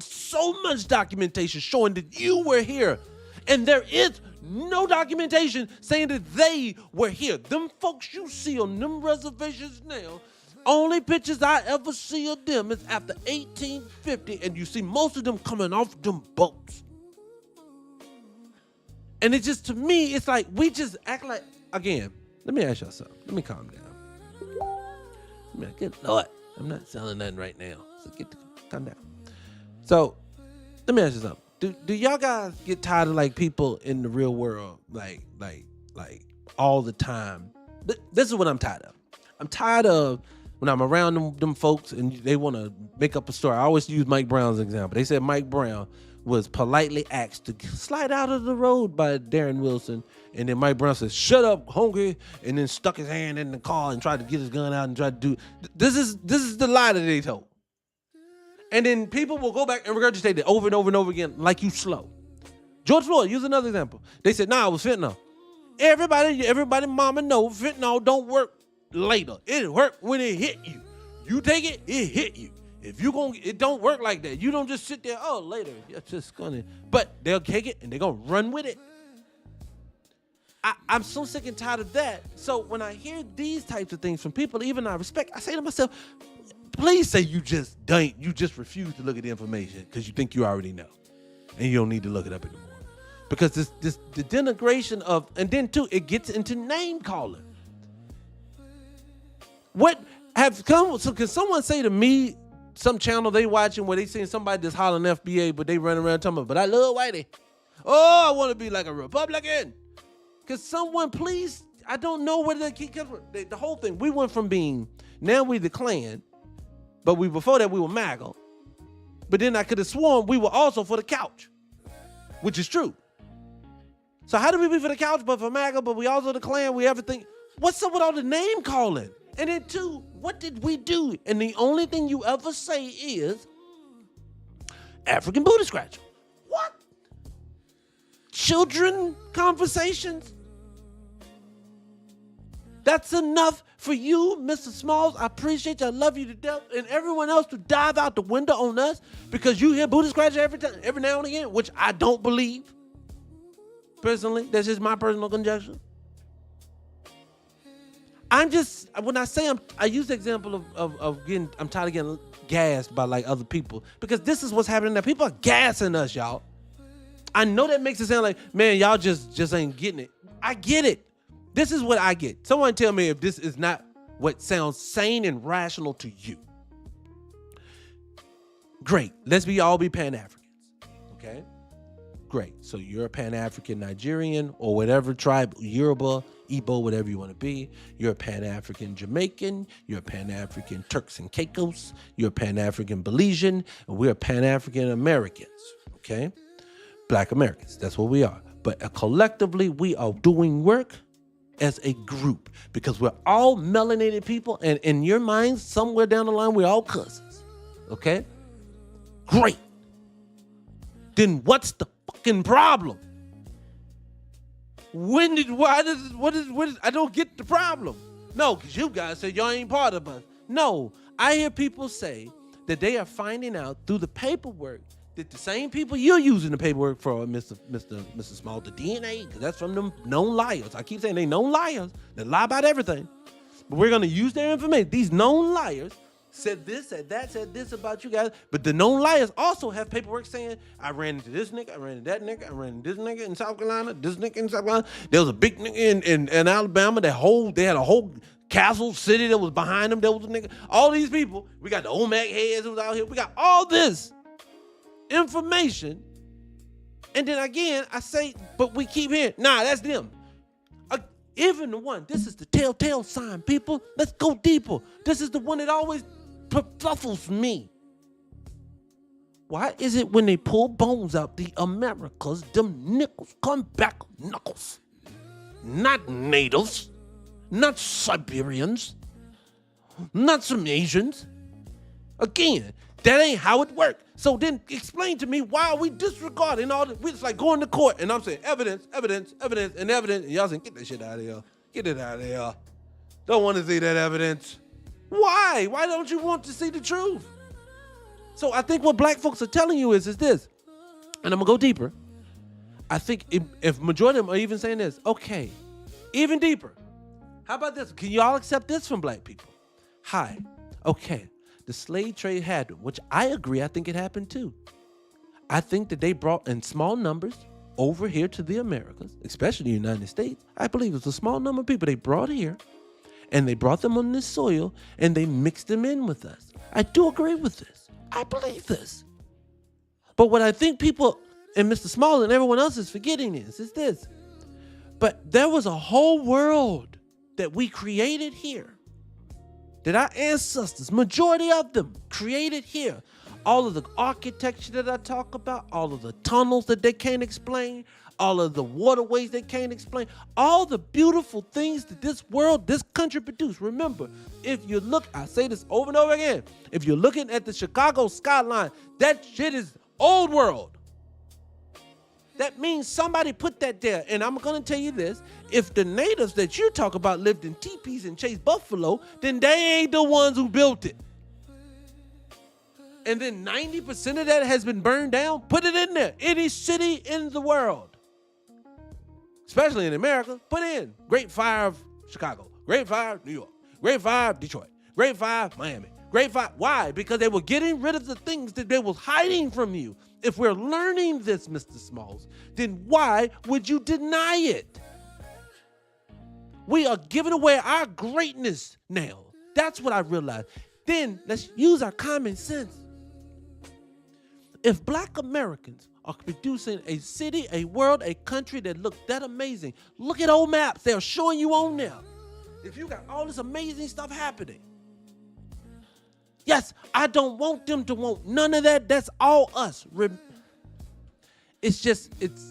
so much documentation showing that you were here. And there is no documentation saying that they were here. Them folks you see on them reservations now, only pictures I ever see of them is after 1850, and you see most of them coming off them boats. And it just, to me, it's like we just act like, again, let me ask y'all something. Let me calm down. Good Lord, I'm not selling nothing right now. So calm down. So let me ask you something. Do y'all guys get tired of like people in the real world, like all the time? This is what I'm tired of. I'm tired of when I'm around them folks and they want to make up a story. I always use Mike Brown's example. They said Mike Brown was politely asked to slide out of the road by Darren Wilson, and then Mike Brown said, "Shut up, honky," and then stuck his hand in the car and tried to get his gun out and tried to do. This is the lie that they told. And then people will go back and regurgitate it over and over and over again like you slow. George Floyd, use another example. They said, "Nah, it was fentanyl." Everybody mama know fentanyl don't work later. It work when it hit you. You take it, it hit you. If it don't work like that. You don't just sit there, oh, later. You're just gonna, but they'll take it and they're gonna run with it. I'm so sick and tired of that. So when I hear these types of things from people, even I respect, I say to myself, please say you just refuse to look at the information because you think you already know, and you don't need to look it up anymore. Because the denigration of, and then too, it gets into name calling. So can someone say to me, some channel they watching where they seeing somebody just hollering FBA, but they running around talking about, but I love Whitey. Oh, I want to be like a Republican. Because someone, please, I don't know where they keep, the whole thing, we went from being, now we the Klan, but before that we were MAGA. But then I could have sworn we were also for the couch, which is true. So how do we be for the couch, but for MAGA, but we also the Klan, we everything? What's up with all the name calling? And then two, what did we do? And the only thing you ever say is African booty scratcher. What? Children conversations? That's enough for you, Mr. Smalls. I appreciate you. I love you to death. And everyone else to dive out the window on us because you hear booty scratcher every now and again, which I don't believe. Personally, that's just my personal conjecture. When I use the example of getting, I'm tired of getting gassed by like other people because this is what's happening now. People are gassing us, y'all. I know that makes it sound like, man, y'all just ain't getting it. I get it. This is what I get. Someone tell me if this is not what sounds sane and rational to you. Great. Let's all be Pan-Africans. Okay? Great. So you're a Pan-African Nigerian or whatever tribe, Yoruba, Igbo, whatever you want to be. You're a Pan-African Jamaican. You're a Pan-African Turks and Caicos. You're a Pan-African Belizean. And we're Pan-African Americans. Okay? Black Americans. That's what we are. But collectively, we are doing work as a group because we're all melanated people, and in your minds, somewhere down the line, we're all cousins. Okay? Great. Then what's the fucking problem? I don't get the problem. No, because you guys said y'all ain't part of us. No, I hear people say that they are finding out through the paperwork that the same people you're using the paperwork for, Mr. Small, the DNA, because that's from them known liars. I keep saying they known liars that lie about everything. But we're going to use their information. These known liars said this, said that, said this about you guys. But the known liars also have paperwork saying, I ran into this nigga, I ran into that nigga, I ran into this nigga in South Carolina, this nigga in South Carolina. There was a big nigga in Alabama. They had a whole castle city that was behind them. There was a nigga. All these people. We got the OMAC heads who was out here. We got all this information. And then again, I say, but we keep hearing, nah, that's them. Even the one, this is the telltale sign, people. Let's go deeper. This is the one that always befuddles me. Why is it when they pull bones out the Americas, them nickels come back knuckles? Not natives, not Siberians, not some Asians. Again, that ain't how it works. So then explain to me why are we disregarding all this? We're just like going to court and I'm saying evidence, and y'all saying, get that shit out of here. Get it out of here. Don't want to see that evidence. Why? Why don't you want to see the truth? So I think what black folks are telling you is this, and I'm going to go deeper. I think if majority of them are even saying this, okay, even deeper. How about this? Can y'all accept this from black people? Hi, okay. The slave trade happened, which I agree, I think it happened too. I think that they brought in small numbers over here to the Americas, especially the United States. I believe it was a small number of people they brought here, and they brought them on this soil, and they mixed them in with us. I do agree with this. I believe this. But what I think people, and Mr. Small and everyone else is forgetting is this. But there was a whole world that we created here, that our ancestors, majority of them, created here. All of the architecture that I talk about, all of the tunnels that they can't explain, all of the waterways they can't explain, all the beautiful things that this world, this country produced. Remember, if you look, I say this over and over again, if you're looking at the Chicago skyline, that shit is old world. That means somebody put that there. And I'm going to tell you this. If the natives that you talk about lived in teepees and chased buffalo, then they ain't the ones who built it. And then 90% of that has been burned down. Put it in there. Any city in the world, especially in America, put in Great Fire of Chicago, Great Fire of New York, Great Fire of Detroit, Great Fire of Miami, Great Fire. Why? Because they were getting rid of the things that they was hiding from you. If we're learning this, Mr. Smalls, then why would you deny it? We are giving away our greatness now. That's what I realized. Then let's use our common sense. If Black Americans are producing a city, a world, a country that look that amazing, look at old maps. They're showing you on there. If you got all this amazing stuff happening. Yes, I don't want them to want none of that. That's all us. It's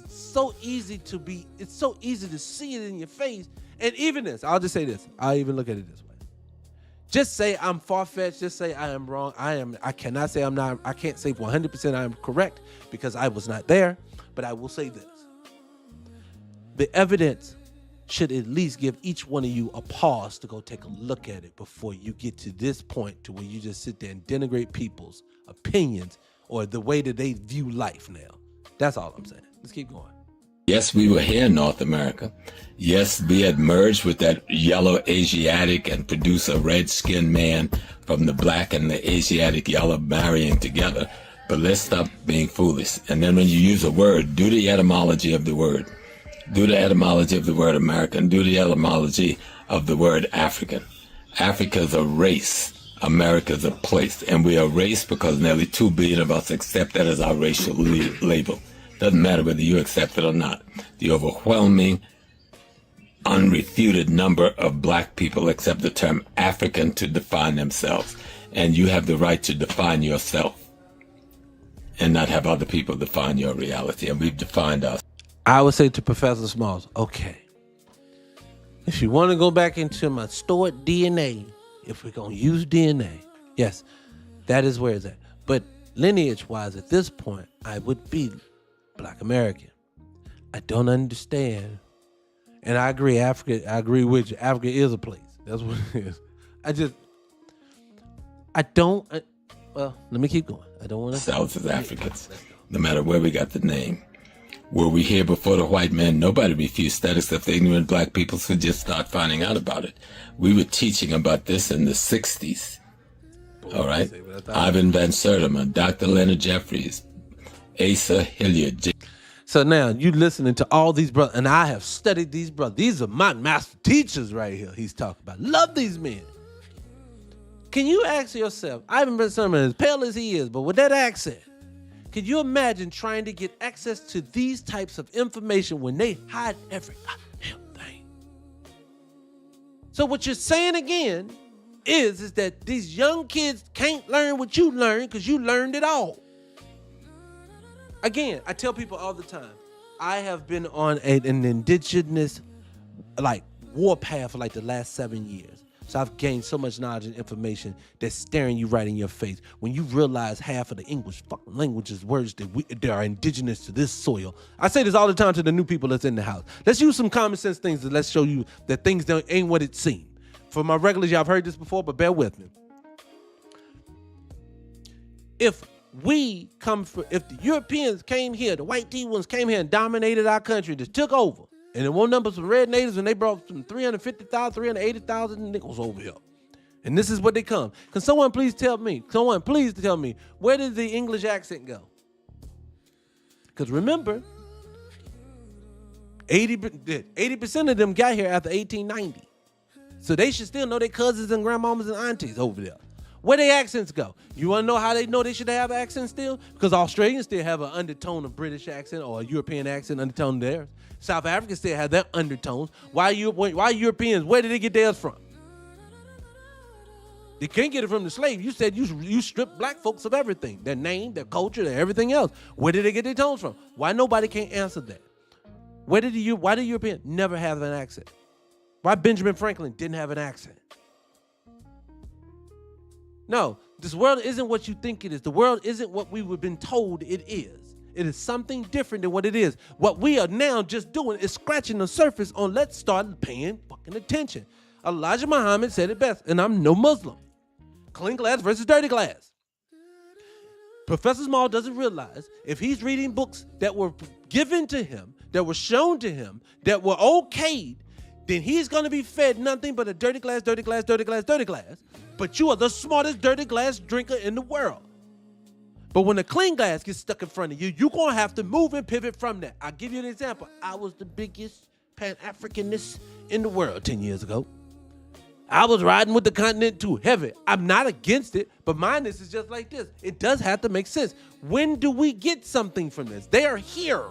so easy to see it in your face. And even this, I'll just say this. I'll even look at it this way. Just say I'm far-fetched. Just say I am wrong. I cannot say I'm not. I can't say 100% I am correct because I was not there. But I will say this. The evidence should at least give each one of you a pause to go take a look at it before you get to this point to where you just sit there and denigrate people's opinions or the way that they view life now. That's all I'm saying. Let's keep going. Yes, we were here in North America. Yes, we had merged with that yellow Asiatic and produced a red-skinned man from the black and the Asiatic yellow marrying together. But let's stop being foolish. And then when you use a word, do the etymology of the word. Do the etymology of the word American. Do the etymology of the word African. Africa is a race. America is a place. And we are a race because nearly 2 billion of us accept that as our racial label. Doesn't matter whether you accept it or not. The overwhelming, unrefuted number of black people accept the term African to define themselves. And you have the right to define yourself and not have other people define your reality. And we've defined us. I would say to Professor Smalls, okay, if you want to go back into my stored DNA, if we're going to use DNA, yes, that is where it's at. But lineage-wise, at this point, I would be Black American. I don't understand. And I agree, Africa, I agree with you. Africa is a place. That's what it is. Well, let me keep going. I don't want to. South as Africans, no matter where we got the name. Were we here before the white man? Nobody refused that except the ignorant black people who just start finding out about it. We were teaching about this in the 60s. All right? Ivan Van Sertima, Dr. Leonard Jeffries, Asa Hilliard. So now you listening to all these brothers, and I have studied these brothers. These are my master teachers right here he's talking about. Love these men. Can you ask yourself, Ivan Van Sertima, as pale as he is, but with that accent, can you imagine trying to get access to these types of information when they hide every thing? So what you're saying again is that these young kids can't learn what you learned because you learned it all. Again, I tell people all the time, I have been on an indigenous warpath for the last 7 years. So I've gained so much knowledge and information that's staring you right in your face. When you realize half of the English fucking language is words that are indigenous to this soil. I say this all the time to the new people that's in the house. Let's use some common sense things to let's show you that things ain't what it seems. For my regulars, y'all have heard this before, but bear with me. If the Europeans came here, the white T-ones came here and dominated our country, just took over. And it won't number some red natives, and they brought some 350,000, 380,000 nickels over here. And this is what they come. Can someone please tell me, where did the English accent go? Because remember, 80% of them got here after 1890. So they should still know their cousins and grandmamas and aunties over there. Where their accents go? You want to know how they know they should have accents still? Because Australians still have an undertone of British accent or a European accent undertone theirs. South Africans still have their undertones. Why Europeans? Where did they get theirs from? They can't get it from the slave. You said you stripped black folks of everything. Their name, their culture, their everything else. Where did they get their tones from? Why nobody can't answer that? Why did Europeans never have an accent? Why Benjamin Franklin didn't have an accent? No, this world isn't what you think it is. The world isn't what we were been told it is. It is something different than what it is. What we are now just doing is scratching the surface on let's start paying fucking attention. Elijah Muhammad said it best, and I'm no Muslim. Clean glass versus dirty glass. Professor Small doesn't realize if he's reading books that were given to him, that were shown to him, that were okayed, then he's going to be fed nothing but a dirty glass, dirty glass, dirty glass, dirty glass. But you are the smartest dirty glass drinker in the world. But when the clean glass gets stuck in front of you, you're going to have to move and pivot from that. I'll give you an example. I was the biggest Pan-Africanist in the world 10 years ago. I was riding with the continent too heavy. I'm not against it, but mine is just like this. It does have to make sense. When do we get something from this? They are here.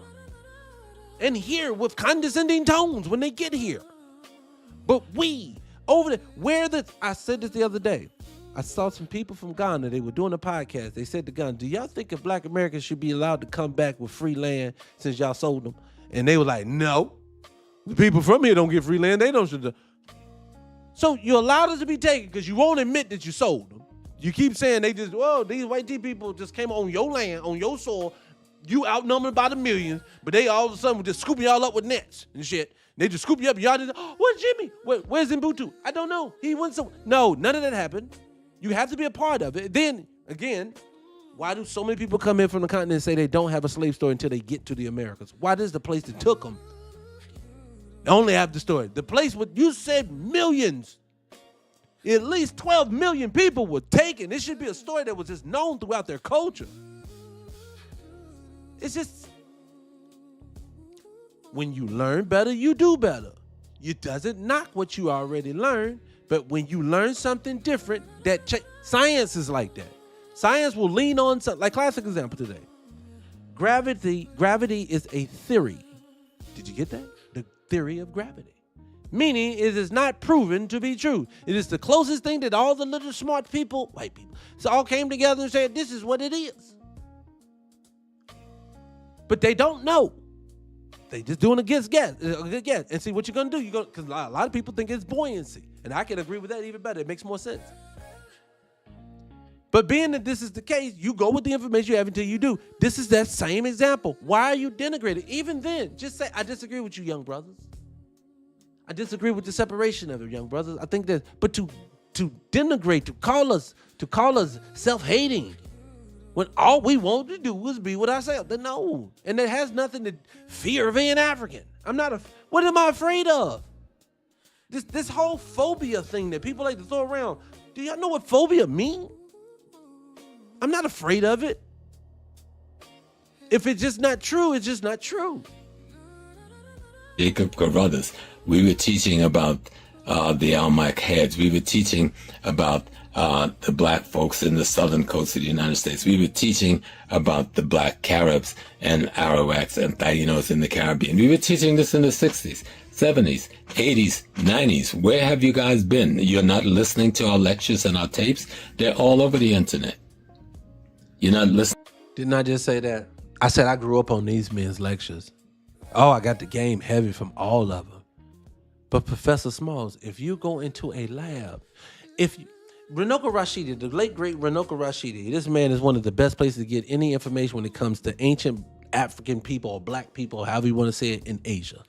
And here with condescending tones when they get here. But we, over there, I said this the other day. I saw some people from Ghana. They were doing a podcast. They said to Ghana, do y'all think if black Americans should be allowed to come back with free land since y'all sold them? And they were like, no. The people from here don't get free land. They don't should. So you allowed us to be taken because you won't admit that you sold them. You keep saying these white people just came on your land, on your soil. You outnumbered by the millions, but they all of a sudden were just scooping y'all up with nets and shit. They just scoop you up. Y'all just, where's Jimmy? Where's Mbutu? I don't know. He went so. No, none of that happened. You have to be a part of it. Then, again, why do so many people come in from the continent and say they don't have a slave story until they get to the Americas? Why does the place that took them only have the story? The place where you said millions, at least 12 million people were taken. This should be a story that was just known throughout their culture. It's just, when you learn better, you do better. It doesn't knock what you already learned. But when you learn something different, science is like that. Science will lean on something. Like classic example today. Gravity is a theory. Did you get that? The theory of gravity. Meaning it is not proven to be true. It is the closest thing that all the little smart people, white people, all came together and said, this is what it is. But they don't know. They just doing a good guess. And see what you're going to do. Because a lot of people think it's buoyancy. And I can agree with that even better. It makes more sense. But being that this is the case, you go with the information you have until you do. This is that same example. Why are you denigrating? Even then, just say, I disagree with you, young brothers. I disagree with the separation of it, young brothers. I think that, but to denigrate, to call us self-hating, when all we want to do is be with ourselves. Then no. And it has nothing to fear of being African. What am I afraid of? This whole phobia thing that people like to throw around. Do y'all know what phobia means? I'm not afraid of it. If it's just not true, it's just not true. Jacob Carruthers, we were teaching about the Almac heads. We were teaching about the black folks in the southern coast of the United States. We were teaching about the black Caribs and Arawaks and Tainos in the Caribbean. We were teaching this in the 60s, 70s, 80s, 90s. Where have you guys been? You're not listening to our lectures and our tapes? They're all over the internet. You're not listening. Didn't I just say that? I said I grew up on these men's lectures. Oh, I got the game heavy from all of them. But Professor Smalls, if you go into a lab, Runoko Rashidi, the late great Runoko Rashidi, this man is one of the best places to get any information when it comes to ancient African people or black people, however you want to say it, in Asia.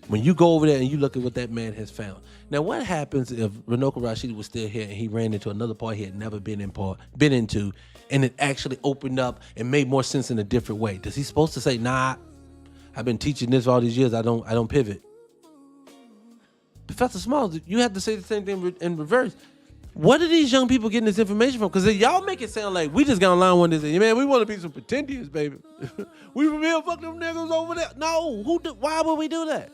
When you go over there and you look at what that man has found. Now, what happens if Runoko Rashidi was still here and he ran into another part he had never been into, and it actually opened up and made more sense in a different way? Does he supposed to say, nah, I've been teaching this for all these years, I don't pivot? Professor Smalls, you have to say the same thing in reverse. What are these young people getting this information from? Because y'all make it sound like we just got online one day and say, man, we want to be some pretendians, baby. We from here, fuck them niggas over there. No, why would we do that?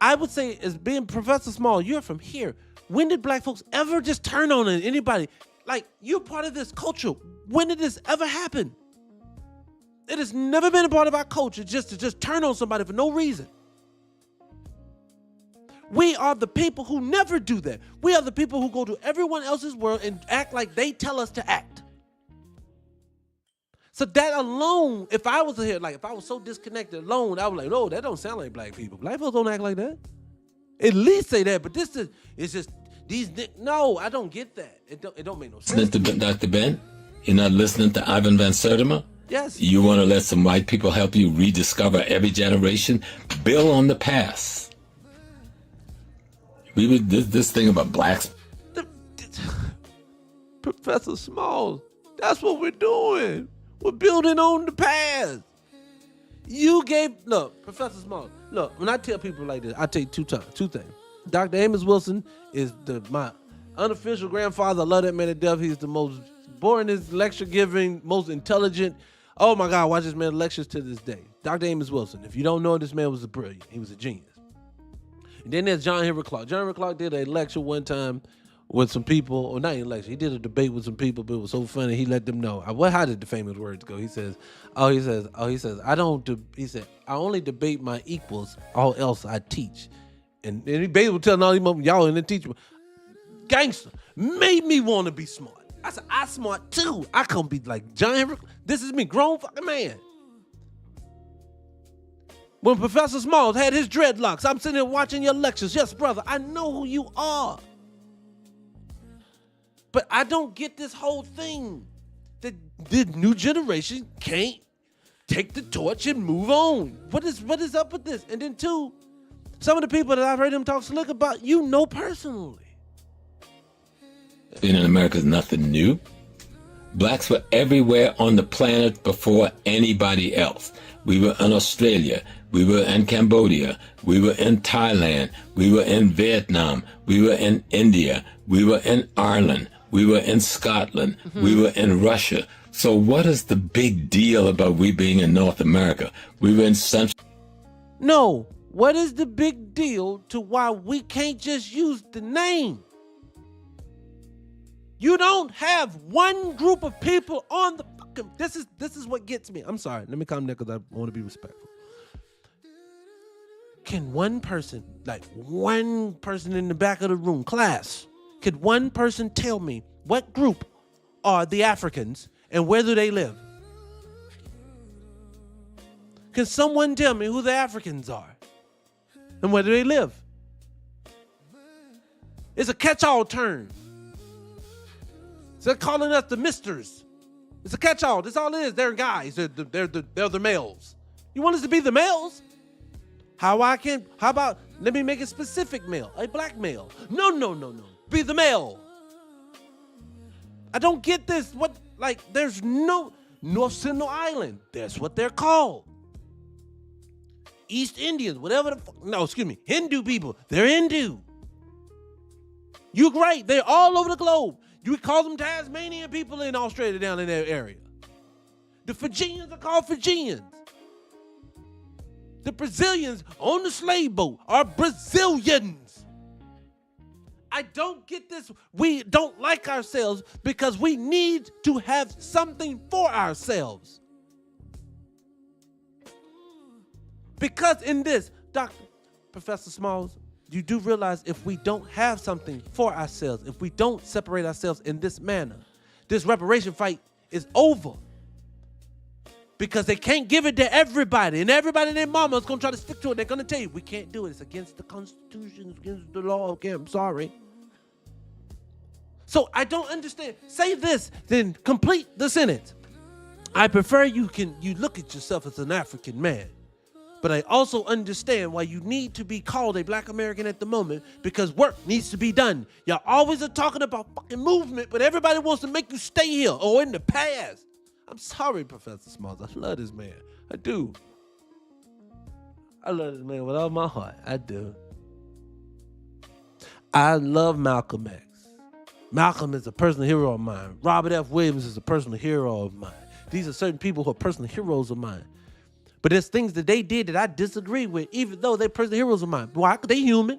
I would say, as being Professor Small, you're from here. When did black folks ever just turn on anybody? Like, you're part of this culture. When did this ever happen? It has never been a part of our culture just to just turn on somebody for no reason. We are the people who never do that. We are the people who go to everyone else's world and act like they tell us to act. So that alone, if I was here, like if I was so disconnected alone, I was like, no, that don't sound like black people. Black folks don't act like that. At least say that, but it's just these. No, I don't get that. It don't make no sense. Listening to Dr. Ben? You're not listening to Ivan Van Sertima? Yes. You want to let some white people help you rediscover every generation? Build on the past. This thing about blacks. Professor Smalls, That's what we're doing. We're building on the past. Look, Professor Small, look, when I tell people like this, I tell you two things. Dr. Amos Wilson is my unofficial grandfather. I love that man to death. He's the most boringest lecture giving, most intelligent. Oh my God, watch this man lectures to this day. Dr. Amos Wilson. If you don't know, this man was brilliant. He was a genius. And then there's John Henry Clark. John Henry Clark did a lecture one time with some people, or not even a lecture. He did a debate with some people, but it was so funny. He let them know. How did the famous words go? He says, I only debate my equals. All else I teach. And he basically telling all these y'all in the teacher, gangster, made me want to be smart. I said, I smart too. I can't be like John Henry. This is me, grown fucking man. When Professor Smalls had his dreadlocks, I'm sitting there watching your lectures. Yes, brother, I know who you are. But I don't get this whole thing that the new generation can't take the torch and move on. What is up with this? And then two, some of the people that I've heard him talk slick about, personally. Being in America is nothing new. Blacks were everywhere on the planet before anybody else. We were in Australia. We were in Cambodia. We were in Thailand. We were in Vietnam. We were in India. We were in Ireland. We were in Scotland. Mm-hmm. We were in Russia. So what is the big deal about we being in North America? We were in Central. No. What is the big deal to why we can't just use the name? You don't have one group of people on the fucking... This is what gets me. I'm sorry. Let me calm down because I want to be respectful. Can one person in the back of the room, class, could one person tell me what group are the Africans and where do they live? Can someone tell me who the Africans are and where do they live? It's a catch-all term. They're calling us the misters. It's a catch-all. That's all it is. They're guys. They're the males. You want us to be the males? How about, let me make a specific male, a black male. No. Be the male. I don't get this. There's no North Sentinel Island. That's what they're called. East Indians, whatever the fuck. No, excuse me. Hindu people. They're Hindu. You're right. They're all over the globe. You call them Tasmanian people in Australia down in that area. The Fijians are called Fijians. The Brazilians on the slave boat are Brazilians. I don't get this. We don't like ourselves because we need to have something for ourselves. Because in this, Professor Smalls, you do realize if we don't have something for ourselves, if we don't separate ourselves in this manner, this reparation fight is over. Because they can't give it to everybody, and everybody and their mama is going to try to stick to it. They're going to tell you, we can't do it. It's against the Constitution, it's against the law. Okay, I'm sorry. So I don't understand. Say this, then complete the sentence. I prefer you look at yourself as an African man. But I also understand why you need to be called a black American at the moment because work needs to be done. Y'all always are talking about fucking movement, but everybody wants to make you stay here or in the past. I'm sorry, Professor Smalls. I love this man. I do. I love this man with all my heart. I do. I love Malcolm X. Malcolm is a personal hero of mine. Robert F. Williams is a personal hero of mine. These are certain people who are personal heroes of mine. But there's things that they did that I disagree with, even though they're personal heroes of mine. Why? They human.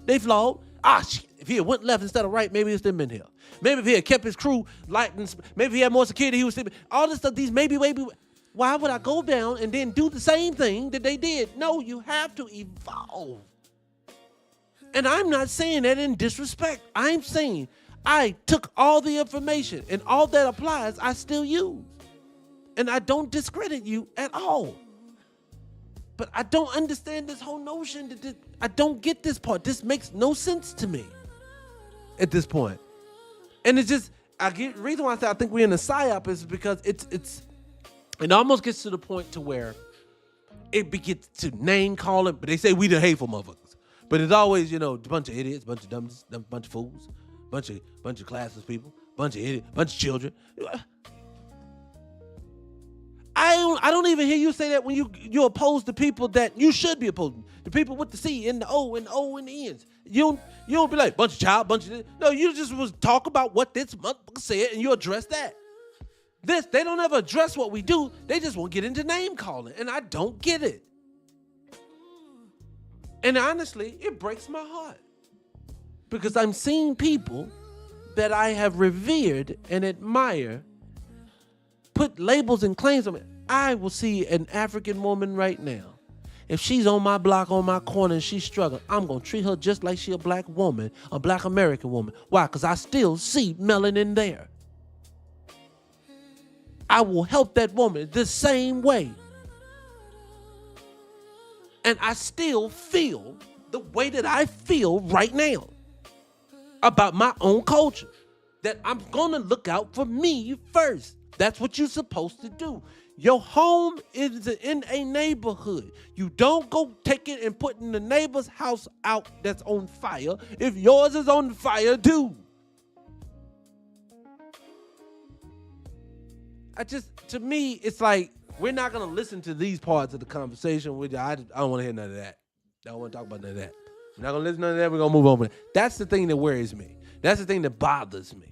They flawed. Shit. If he had went left instead of right, maybe he'd still been here. Maybe if he had kept his crew light, maybe if he had more security, he would still be. All this stuff, these maybe. Why would I go down and then do the same thing that they did? No, you have to evolve. And I'm not saying that in disrespect. I'm saying I took all the information and all that applies, I still use. And I don't discredit you at all. But I don't understand this whole notion that I don't get this part. This makes no sense to me at this point. And it's just, the reason why I say I think we're in a psyop is because it almost gets to the point to where it gets to name calling, but they say we the hateful motherfuckers. But it's always, a bunch of idiots, bunch of dummies, bunch of fools, bunch of classless people, bunch of idiots, bunch of children. I don't even hear you say that when you oppose the people that you should be opposing. The people with the C and the O and O and the N's. You don't be like bunch of child, bunch of this. No, you just was talk about what this motherfucker said and you address that. They don't ever address what we do. They just won't get into name calling, and I don't get it. And honestly, it breaks my heart because I'm seeing people that I have revered and admire put labels and claims on it. I will see an African woman right now. If she's on my block, on my corner, and she's struggling, I'm going to treat her just like she a black woman, a black American woman. Why? Because I still see melanin there. I will help that woman the same way. And I still feel the way that I feel right now about my own culture. That I'm going to look out for me first. That's what you're supposed to do. Your home is in a neighborhood. You don't go take it and put in the neighbor's house out that's on fire if yours is on fire too. To me, it's like, we're not going to listen to these parts of the conversation. I don't want to hear none of that. I don't want to talk about none of that. We're not going to listen to none of that. We're going to move on. That's the thing that worries me. That's the thing that bothers me.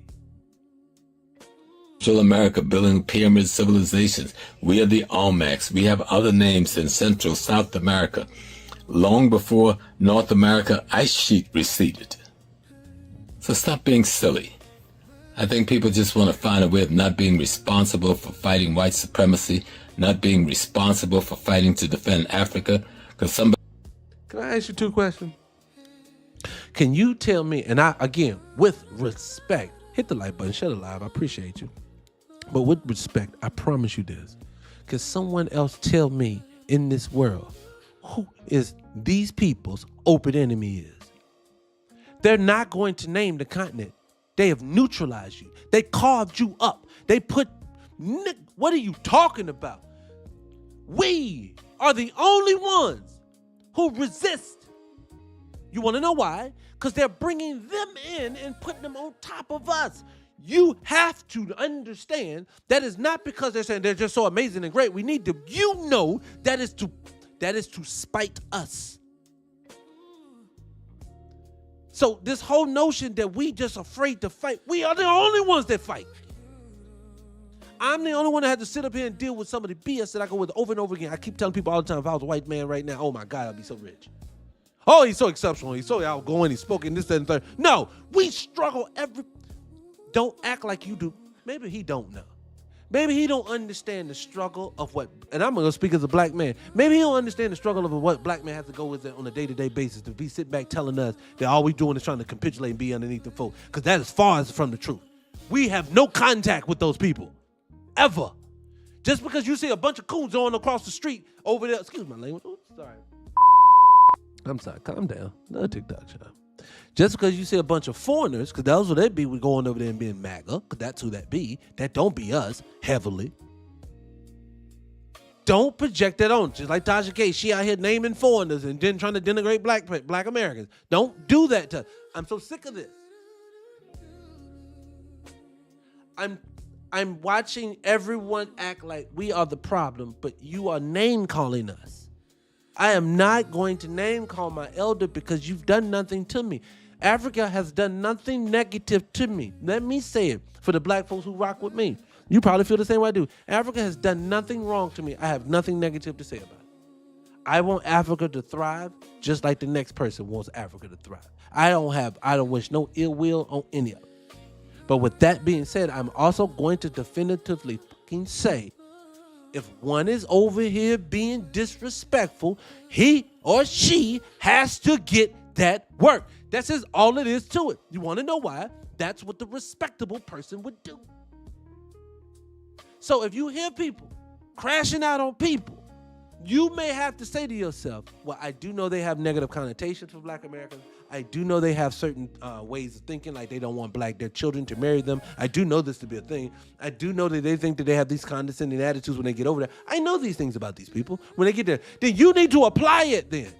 Central America, building pyramid civilizations. We are the Olmecs. We have other names in Central South America. Long before North America ice sheet receded. So stop being silly. I think people just want to find a way of not being responsible for fighting white supremacy, not being responsible for fighting to defend Africa, because somebody... Can I ask you two questions? Can you tell me, and I, again, with respect, hit the like button, share the live, I appreciate you. But with respect, I promise you this. Can someone else tell me in this world who is these people's open enemy is? They're not going to name the continent. They have neutralized you. They carved you up. They put, what are you talking about? We are the only ones who resist. You want to know why? Because they're bringing them in and putting them on top of us. You have to understand that is not because they're saying they're just so amazing and great. We need to, that is to spite us. So this whole notion that we just afraid to fight, we are the only ones that fight. I'm the only one that had to sit up here and deal with some of the BS that I go with over and over again. I keep telling people all the time, if I was a white man right now, oh my God, I'd be so rich. Oh, he's so exceptional. He's so outgoing. He's spoken this, that, and third. No, we struggle don't act like you do. Maybe he don't know. Maybe he don't understand the struggle of what, and I'm going to speak as a black man. Maybe he don't understand the struggle of what black man has to go with on a day-to-day basis to be sit back telling us that all we doing is trying to capitulate and be underneath the folk. Because that is far as from the truth. We have no contact with those people. Ever. Just because you see a bunch of coons on across the street over there. Excuse my language. Oops, sorry. I'm sorry. Calm down. Another TikTok shot. Just because you see a bunch of foreigners, because that's what they be, we going over there and being MAGA, because that's who that be. That don't be us heavily. Don't project that on. Just like Tasha K, she out here naming foreigners and then trying to denigrate black Americans. Don't do that to. I'm so sick of this. I'm watching everyone act like we are the problem, but you are name calling us. I am not going to name call my elder because you've done nothing to me. Africa has done nothing negative to me. Let me say it for the black folks who rock with me. You probably feel the same way I do. Africa has done nothing wrong to me. I have nothing negative to say about it. I want Africa to thrive just like the next person wants Africa to thrive. I don't wish no ill will on any of it. But with that being said, I'm also going to definitively fucking say, if one is over here being disrespectful, he or she has to get that work. That's just all it is to it. You want to know why? That's what the respectable person would do. So if you hear people crashing out on people, you may have to say to yourself, well, I do know they have negative connotations for black Americans. I do know they have certain ways of thinking, like they don't want their children to marry them. I do know this to be a thing. I do know that they think that they have these condescending attitudes when they get over there. I know these things about these people. When they get there, then you need to apply it then.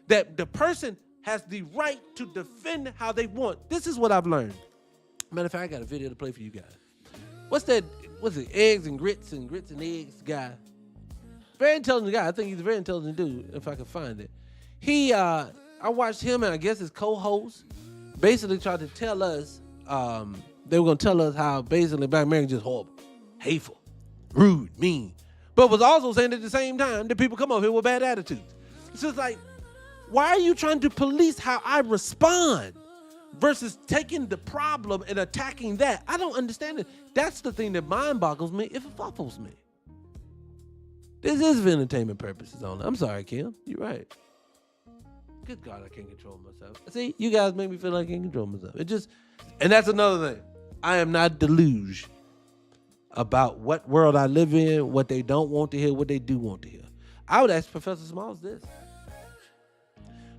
That the person has the right to defend how they want. This is what I've learned. Matter of fact, I got a video to play for you guys. What's that what's it, eggs and grits and eggs guy. Very intelligent guy. I think he's a very intelligent dude, if I can find it. I watched him and I guess his co-host basically tried to tell us, they were going to tell us how basically Black Americans just horrible, hateful, rude, mean. But was also saying at the same time that people come over here with bad attitudes. It's just like, why are you trying to police how I respond versus taking the problem and attacking that? I don't understand it. That's the thing that mind boggles me if it fuffles me. This is for entertainment purposes only. I'm sorry, Kim. You're right. Good God, I can't control myself. See, you guys make me feel like I can't control myself. And that's another thing. I am not deluged about what world I live in, what they don't want to hear, what they do want to hear. I would ask Professor Smalls this.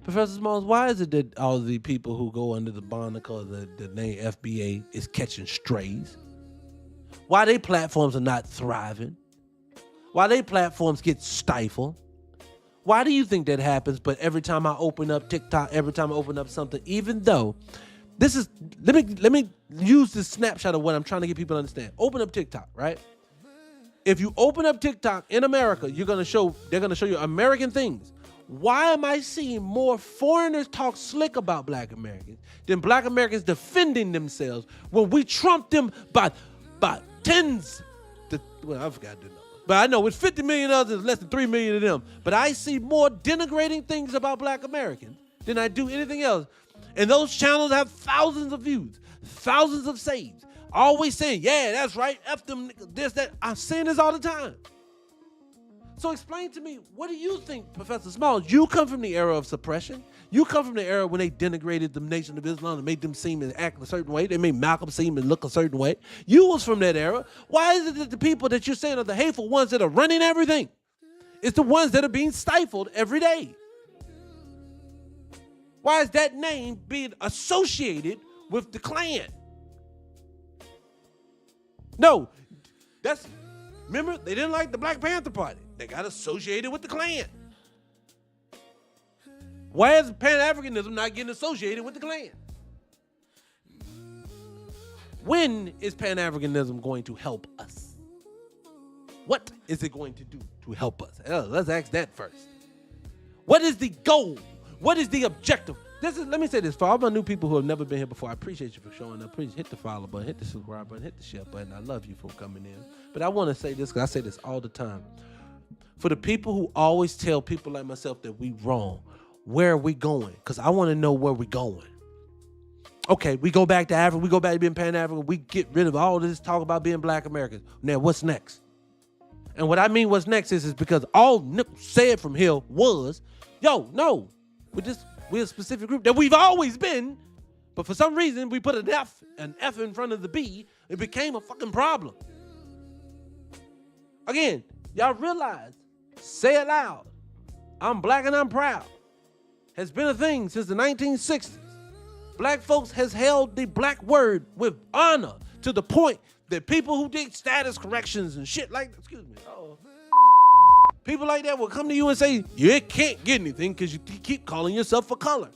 Professor Smalls, why is it that all the people who go under the moniker of the name FBA is catching strays? Why their platforms are not thriving? Why their platforms get stifled? Why do you think that happens? But every time I open up TikTok, every time I open up something, even though this is, let me use this snapshot of what I'm trying to get people to understand. Open up TikTok, right? If you open up TikTok in America, they're gonna show you American things. Why am I seeing more foreigners talk slick about Black Americans than Black Americans defending themselves when we trumped them by tens? I forgot the number. But I know with 50 million others, less than 3 million of them. But I see more denigrating things about Black Americans than I do anything else. And those channels have thousands of views, thousands of saves. Always saying, yeah, that's right, F them niggas, this, that. I'm saying this all the time. So explain to me, what do you think, Professor Smalls? You come from the era of suppression. You come from the era when they denigrated the Nation of Islam and made them seem and act a certain way. They made Malcolm seem and look a certain way. You was from that era. Why is it that the people that you're saying are the hateful ones that are running everything? It's the ones that are being stifled every day. Why is that name being associated with the Klan? No, remember, they didn't like the Black Panther Party. They got associated with the Klan. Why is Pan-Africanism not getting associated with the Klan? When is Pan-Africanism going to help us? What is it going to do to help us? Let's ask that first. What is the goal? What is the objective? Let me say this, for all my new people who have never been here before, I appreciate you for showing up. Please hit the follow button, hit the subscribe button, hit the share button. I love you for coming in. But I want to say this, because I say this all the time. For the people who always tell people like myself that we wrong, where are we going? Because I want to know where we're going. Okay, we go back to Africa, we go back to being Pan-African, we get rid of all this talk about being Black Americans. Now, what's next? And what I mean what's next is because all Nick said from here was, yo, no, we're a specific group that we've always been, but for some reason we put an F in front of the B, it became a fucking problem. Again, y'all realize, say it loud, I'm Black and I'm proud, has been a thing since the 1960s. Black folks has held the Black word with honor to the point that people who did status corrections and shit like, people like that will come to you and say, you can't get anything because you keep calling yourself a color.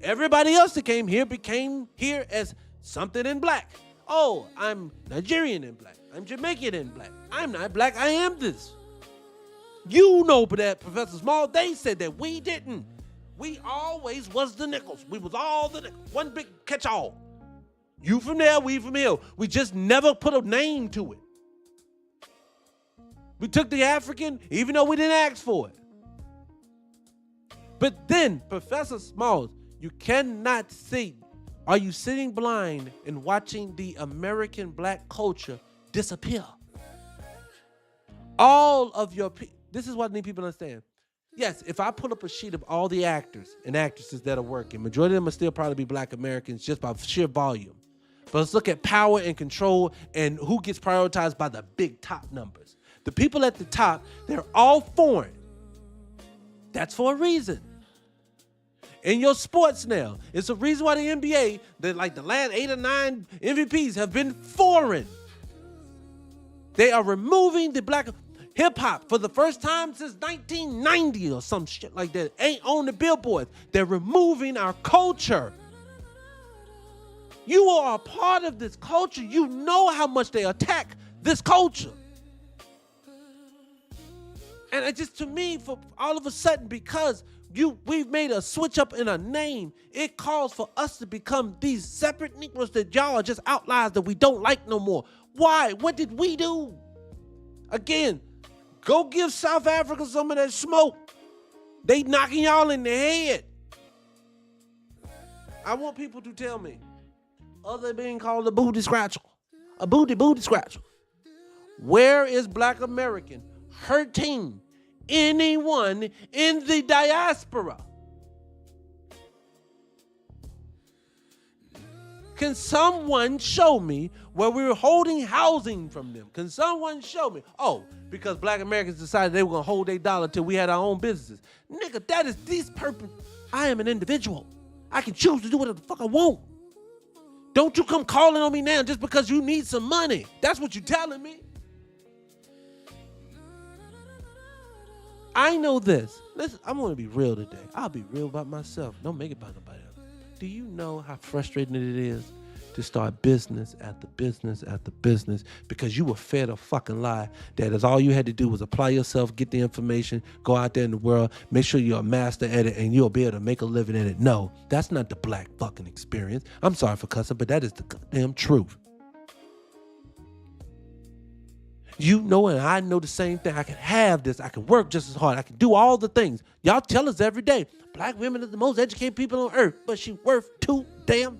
Everybody else that came here became here as something in Black. Oh, I'm Nigerian in Black. I'm Jamaican in Black. I'm not Black, I am this. You know that, Professor Small, they said that we didn't. We always was the nickels. We was all the nickels. One big catch-all. You from there, we from here. We just never put a name to it. We took the African, even though we didn't ask for it. But then, Professor Smalls, you cannot see. Are you sitting blind and watching the American Black culture disappear? All of your this is what I need people to understand. Yes, if I pull up a sheet of all the actors and actresses that are working, majority of them will still probably be Black Americans just by sheer volume. But let's look at power and control and who gets prioritized by the big top numbers. The people at the top, they're all foreign. That's for a reason. In your sports now, it's a reason why the NBA, like the last 8 or 9 MVPs have been foreign. They are removing the Black hip-hop for the first time since 1990 or some shit like that. Ain't on the billboards. They're removing our culture. You are a part of this culture. You know how much they attack this culture. And it just, to me, for all of a sudden, because we've made a switch up in a name, it calls for us to become these separate Negroes that y'all are just outliers that we don't like no more. Why? What did we do? Again, go give South Africa some of that smoke. They knocking y'all in the head. I want people to tell me, other than being called a booty scratcher, a booty scratcher, where is Black American hurting anyone in the diaspora? Can someone show me where we were holding housing from them? Can someone show me? Oh, because Black Americans decided they were going to hold their dollar till we had our own businesses. Nigga, that is these purpose. I am an individual. I can choose to do whatever the fuck I want. Don't you come calling on me now just because you need some money. That's what you're telling me. I know this. Listen, I'm going to be real today. I'll be real about myself. Don't make it about nobody else. Do you know how frustrating it is to start business after business after business because you were fed a fucking lie that is all you had to do was apply yourself, get the information, go out there in the world, make sure you're a master at it, and you'll be able to make a living at it? No, that's not the Black fucking experience. I'm sorry for cussing, but that is the goddamn truth. You know, and I know the same thing. I can have this. I can work just as hard. I can do all the things. Y'all tell us every day, Black women are the most educated people on earth, but she worth $2 damn.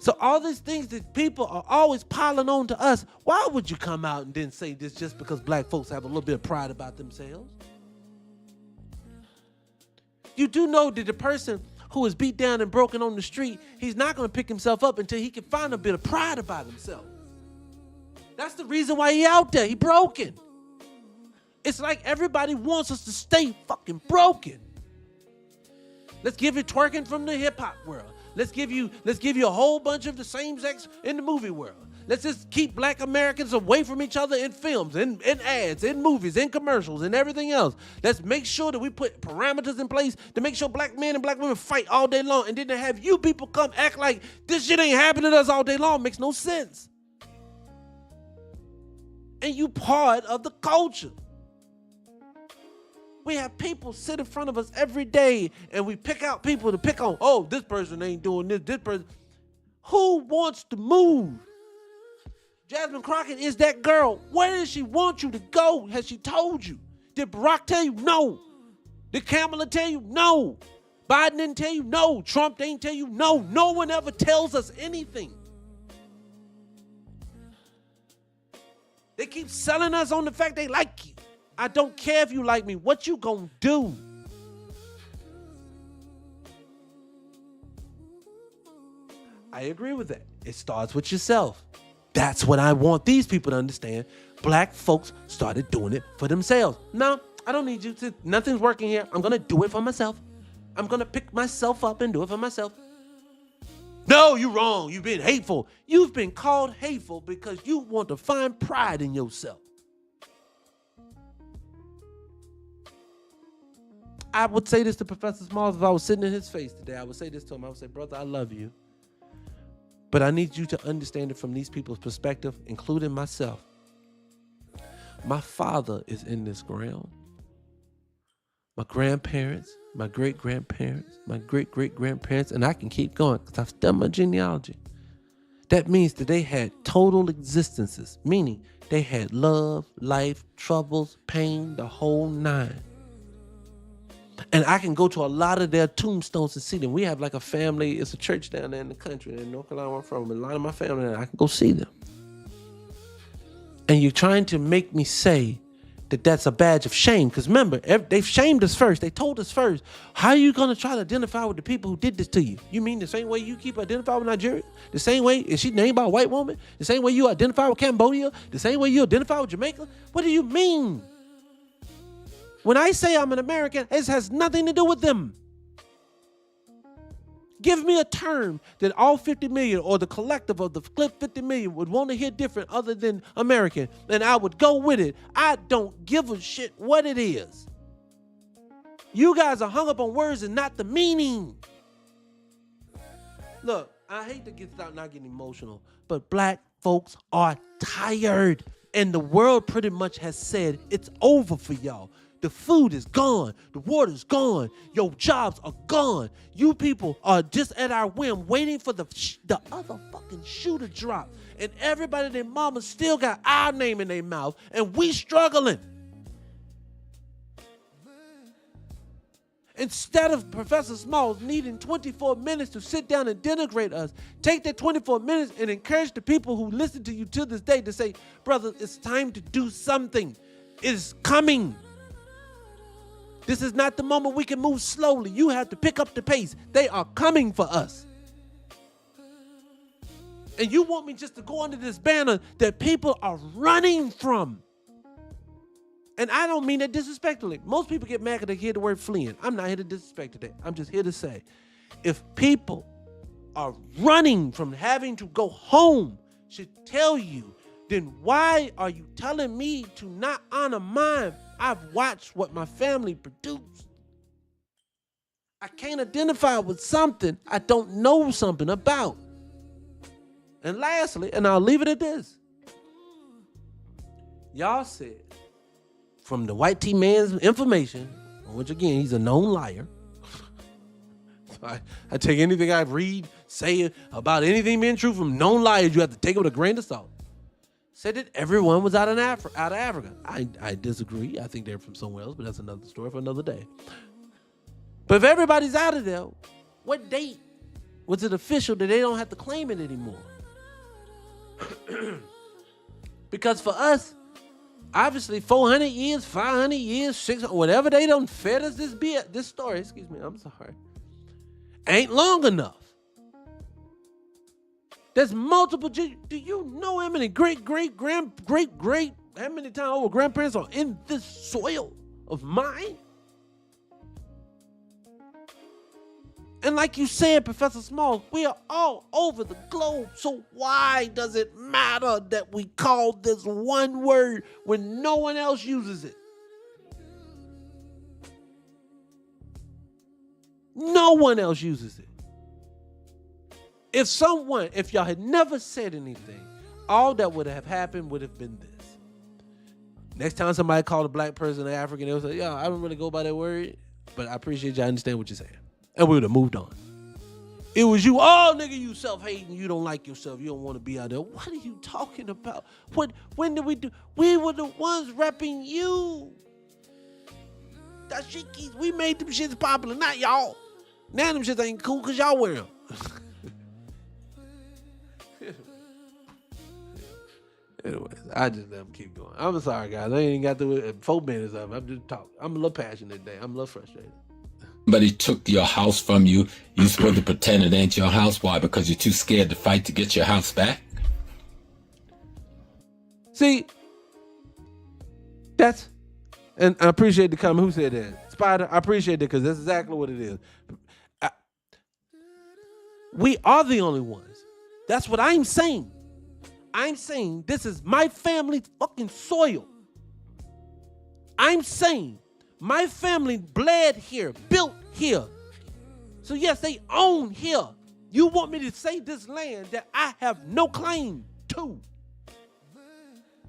So all these things that people are always piling on to us, why would you come out and then say this just because Black folks have a little bit of pride about themselves? You do know that the person who is beat down and broken on the street, he's not going to pick himself up until he can find a bit of pride about himself. That's the reason why he out there. He broken. It's like everybody wants us to stay fucking broken. Let's give you twerking from the hip hop world. Let's give you a whole bunch of the same sex in the movie world. Let's just keep Black Americans away from each other in films, in ads, in movies, in commercials, and everything else. Let's make sure that we put parameters in place to make sure Black men and Black women fight all day long, and then to have you people come act like this shit ain't happening to us all day long makes no sense. And you part of the culture. We have people sit in front of us every day, and we pick out people to pick on. Oh, this person ain't doing this person. Who wants to move? Jasmine Crockett is that girl. Where does she want you to go? Has she told you? Did Barack tell you? No. Did Kamala tell you? No. Biden didn't tell you? No. Trump didn't tell you? No. No one ever tells us anything. They keep selling us on the fact they like you. I don't care if you like me. What you gonna do? I agree with that. It starts with yourself. That's what I want these people to understand. Black folks started doing it for themselves. No, I don't need you to. Nothing's working here. I'm going to do it for myself. I'm going to pick myself up and do it for myself. No, you're wrong. You've been hateful. You've been called hateful because you want to find pride in yourself. I would say this to Professor Smalls if I was sitting in his face today. I would say this to him. I would say, brother, I love you. But I need you to understand it from these people's perspective, including myself. My father is in this ground. My grandparents, my great-grandparents, my great-great-grandparents, and I can keep going because I've done my genealogy. That means that they had total existences, meaning they had love, life, troubles, pain, the whole nine. And I can go to a lot of their tombstones and see them. We have like a family, it's a church down there in the country in North Carolina where I'm from. A lot of my family, I can go see them. And you're trying to make me say that that's a badge of shame. Because remember, they've shamed us first. They told us first. How are you going to try to identify with the people who did this to you? You mean the same way you keep identifying with Nigeria? The same way, is she named by a white woman? The same way you identify with Cambodia? The same way you identify with Jamaica? What do you mean? When I say I'm an American, it has nothing to do with them. Give me a term that all 50 million or the collective of the 50 million would want to hear different other than American, and I would go with it. I don't give a shit what it is. You guys are hung up on words and not the meaning. Look, I hate to start not getting emotional, but black folks are tired. And the world pretty much has said it's over for y'all. The food is gone. The water's gone. Your jobs are gone. You people are just at our whim waiting for the other fucking shoe to drop. And everybody and their mama still got our name in their mouth. And we struggling. Instead of Professor Smalls needing 24 minutes to sit down and denigrate us, take that 24 minutes and encourage the people who listen to you to this day to say, brother, it's time to do something. It is coming. This is not the moment we can move slowly. You have to pick up the pace. They are coming for us. And you want me just to go under this banner that people are running from. And I don't mean that disrespectfully. Most people get mad because they hear the word fleeing. I'm not here to disrespect today. I'm just here to say, if people are running from having to go home should tell you, then why are you telling me to not honor mine? I've watched what my family produced. I can't identify with something I don't know something about. And lastly, and I'll leave it at this. Y'all said, from the white T man's information, which again, he's a known liar. So I take anything I read, say about anything being true from known liars, you have to take it with a grain of salt. Said that everyone was out of Africa. I disagree. I think they're from somewhere else, but that's another story for another day. But if everybody's out of there, what date was it official that they don't have to claim it anymore? Because for us, obviously 400 years, 500 years, 600, whatever they done fed us this story, excuse me, I'm sorry, ain't long enough. There's multiple, do you know how many great, how many times over grandparents are in this soil of mine? And like you said, Professor Smalls, we are all over the globe. So why does it matter that we call this one word when no one else uses it? No one else uses it. If y'all had never said anything, all that would have happened would have been this. Next time somebody called a black person an African, they'll say, yeah, I don't really go by that word, but I appreciate y'all understand what you're saying. And we would have moved on. It was you, oh, nigga, you self-hating, you don't like yourself, you don't want to be out there. What are you talking about? When did we do? We were the ones repping you. Dashikis, we made them shits popular, not y'all. Now them shits ain't cool because y'all wear them. Anyways, I just let them keep going. I'm sorry, guys. I ain't got to 4 minutes of it. I'm just talking. I'm a little passionate today. I'm a little frustrated. But he took your house from you. You're supposed to pretend it ain't your house. Why? Because you're too scared to fight to get your house back? See, and I appreciate the comment. Who said that? Spider, I appreciate that because that's exactly what it is. We are the only ones. That's what I'm saying. I'm saying this is my family's fucking soil. I'm saying my family bled here, built here. So yes, they own here. You want me to say this land that I have no claim to?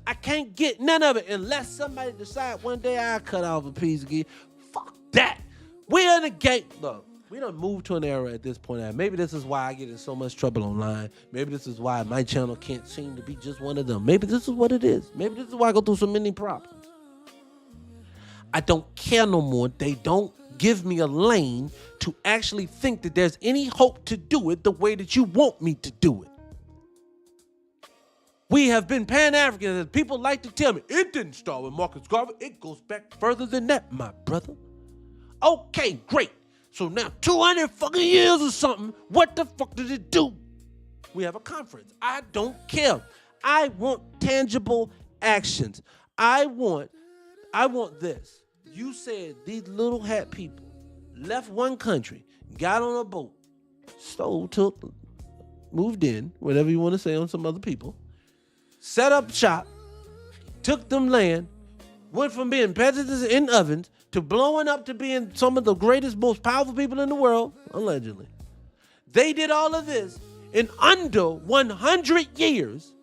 I can't get none of it unless somebody decide one day I cut off a piece again. Fuck that. We're in the game. Look, we done moved to an era at this point. Maybe this is why I get in so much trouble online. Maybe this is why my channel can't seem to be just one of them. Maybe this is what it is. Maybe this is why I go through so many problems. I don't care no more. They don't give me a lane to actually think that there's any hope to do it the way that you want me to do it. We have been Pan-African, and people like to tell me, it didn't start with Marcus Garvey. It goes back further than that, my brother. Okay, great. So now 200 fucking years or something, what the fuck did it do? We have a conference. I don't care. I want tangible actions. I want this. You said these little hat people left one country, got on a boat, stole, took, moved in, whatever you want to say on some other people, set up shop, took them land, went from being peasants in ovens to blowing up to being some of the greatest, most powerful people in the world, allegedly. They did all of this, in under 100 years,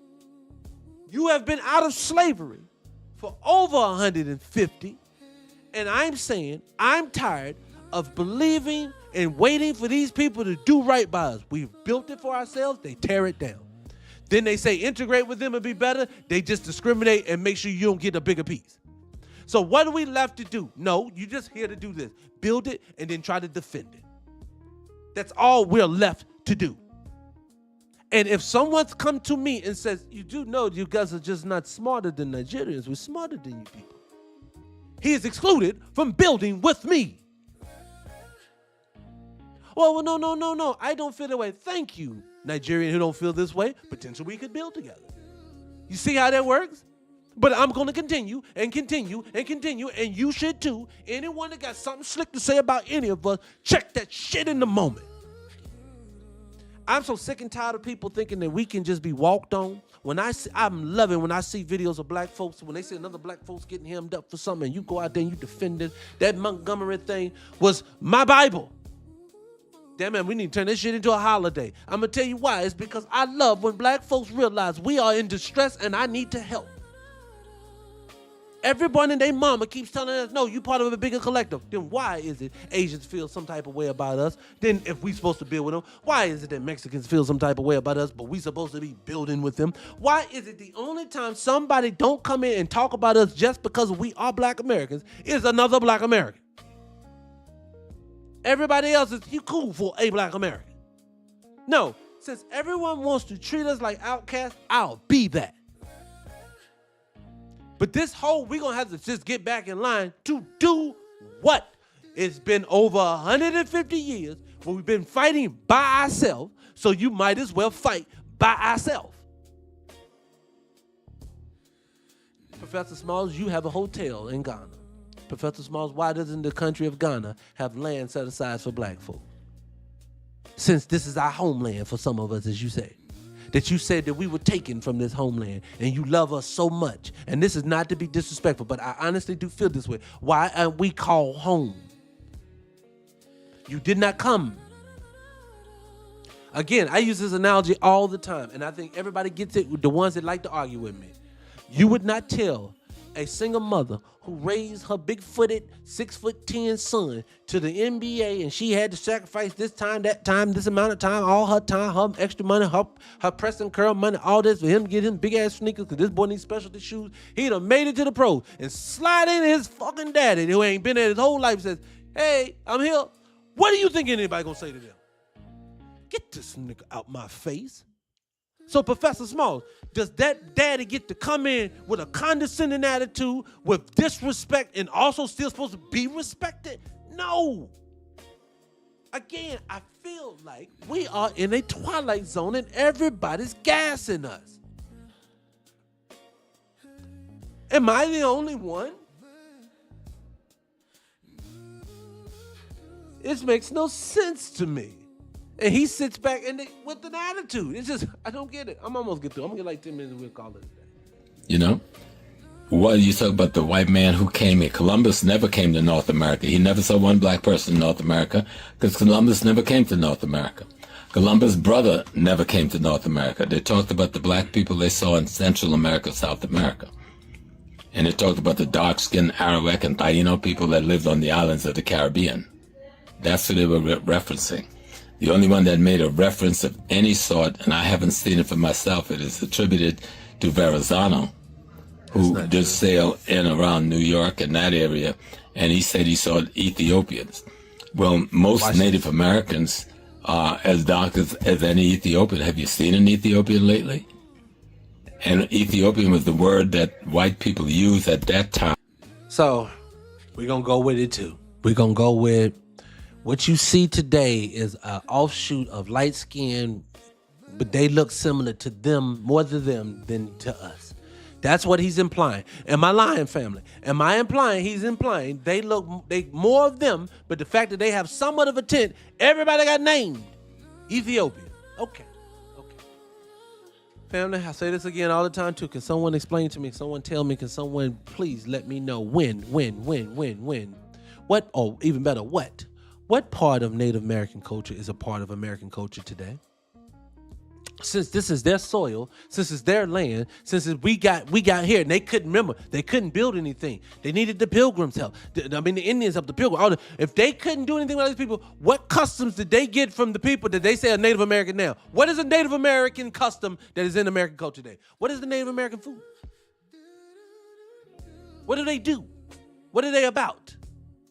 you have been out of slavery for over 150. And I'm saying I'm tired of believing and waiting for these people to do right by us. We've built it for ourselves. They tear it down. Then they say integrate with them and be better. They just discriminate and make sure you don't get a bigger piece. So what are we left to do? No, you're just here to do this. Build it and then try to defend it. That's all we're left to do. And if someone's come to me and says, you do know you guys are just not smarter than Nigerians, we're smarter than you people. He is excluded from building with me. Well, no. I don't feel that way. Thank you, Nigerian who don't feel this way. Potentially we could build together. You see how that works? But I'm going to continue, and you should too. Anyone that got something slick to say about any of us, check that shit in the moment. I'm so sick and tired of people thinking that we can just be walked on. I'm loving when I see videos of black folks, when they see another black folks getting hemmed up for something, and you go out there and you defend it. That Montgomery thing was my Bible. Damn man, we need to turn this shit into a holiday. I'm going to tell you why. It's because I love when black folks realize we are in distress and I need to help. Everyone and their mama keeps telling us, no, you part of a bigger collective. Then why is it Asians feel some type of way about us? Then if we supposed to build with them, why is it that Mexicans feel some type of way about us, but we supposed to be building with them? Why is it the only time somebody don't come in and talk about us just because we are black Americans is another black American? Everybody else is, you cool for a black American. No, since everyone wants to treat us like outcasts, I'll be that. But this whole, we're going to have to just get back in line to do what? It's been over 150 years where we've been fighting by ourselves, so you might as well fight by ourselves. Professor Smalls, you have a hotel in Ghana. Professor Smalls, why doesn't the country of Ghana have land set aside for black folk? Since this is our homeland for some of us, as you say. That you said that we were taken from this homeland and you love us so much. And this is not to be disrespectful, but I honestly do feel this way. Why aren't we called home? You did not come. Again, I use this analogy all the time, and I think everybody gets it, the ones that like to argue with me. You would not tell a single mother who raised her big-footed, 6'10" son to the NBA, and she had to sacrifice this time, that time, this amount of time, all her time, her extra money, her press and curl money, all this for him to get him big-ass sneakers because this boy needs specialty shoes. He'd have made it to the pros and slide in his fucking daddy who ain't been there his whole life says, hey, I'm here. What do you think anybody gonna say to them? Get this nigga out my face. So Professor Smalls, does that daddy get to come in with a condescending attitude, with disrespect, and also still supposed to be respected? No. Again, I feel like we are in a twilight zone and everybody's gassing us. Am I the only one? This makes no sense to me. And he sits back and with an attitude. It's just, I don't get it. I'm almost get through. I'm going to get like 10 minutes and we'll call it a day. You know, what you talk about the white man who came here. Columbus never came to North America. He never saw one black person in North America because Columbus never came to North America. Columbus' brother never came to North America. They talked about the black people they saw in Central America, South America. And they talked about the dark-skinned Arawak and Taino people that lived on the islands of the Caribbean. That's what they were referencing. The only one that made a reference of any sort, and I haven't seen it for myself, it is attributed to Verrazano, who did sail in around New York and that area, and he said he saw Ethiopians. Well, most Native Americans are as dark as any Ethiopian. Have you seen an Ethiopian lately? And Ethiopian was the word that white people used at that time. So, we're going to go with it too. We're going to go with what you see today is an offshoot of light skin, but they look similar to them, more to them than to us. That's what he's implying. Am I lying, family? Am I implying he's implying they more of them, but the fact that they have somewhat of a tint, everybody got named Ethiopia. Okay. Family, I say this again all the time too. Can someone explain to me? Can someone tell me? Can someone please let me know when? What, or even better, what? What part of Native American culture is a part of American culture today? since this is their soil, since it's their land, since we got here, and they couldn't build anything. They needed the Pilgrims' help. The Indians helped the Pilgrims. If they couldn't do anything with these people, what customs did they get from the people that they say are Native American now? What is a Native American custom that is in American culture today? What is the Native American food? What do? What are they about?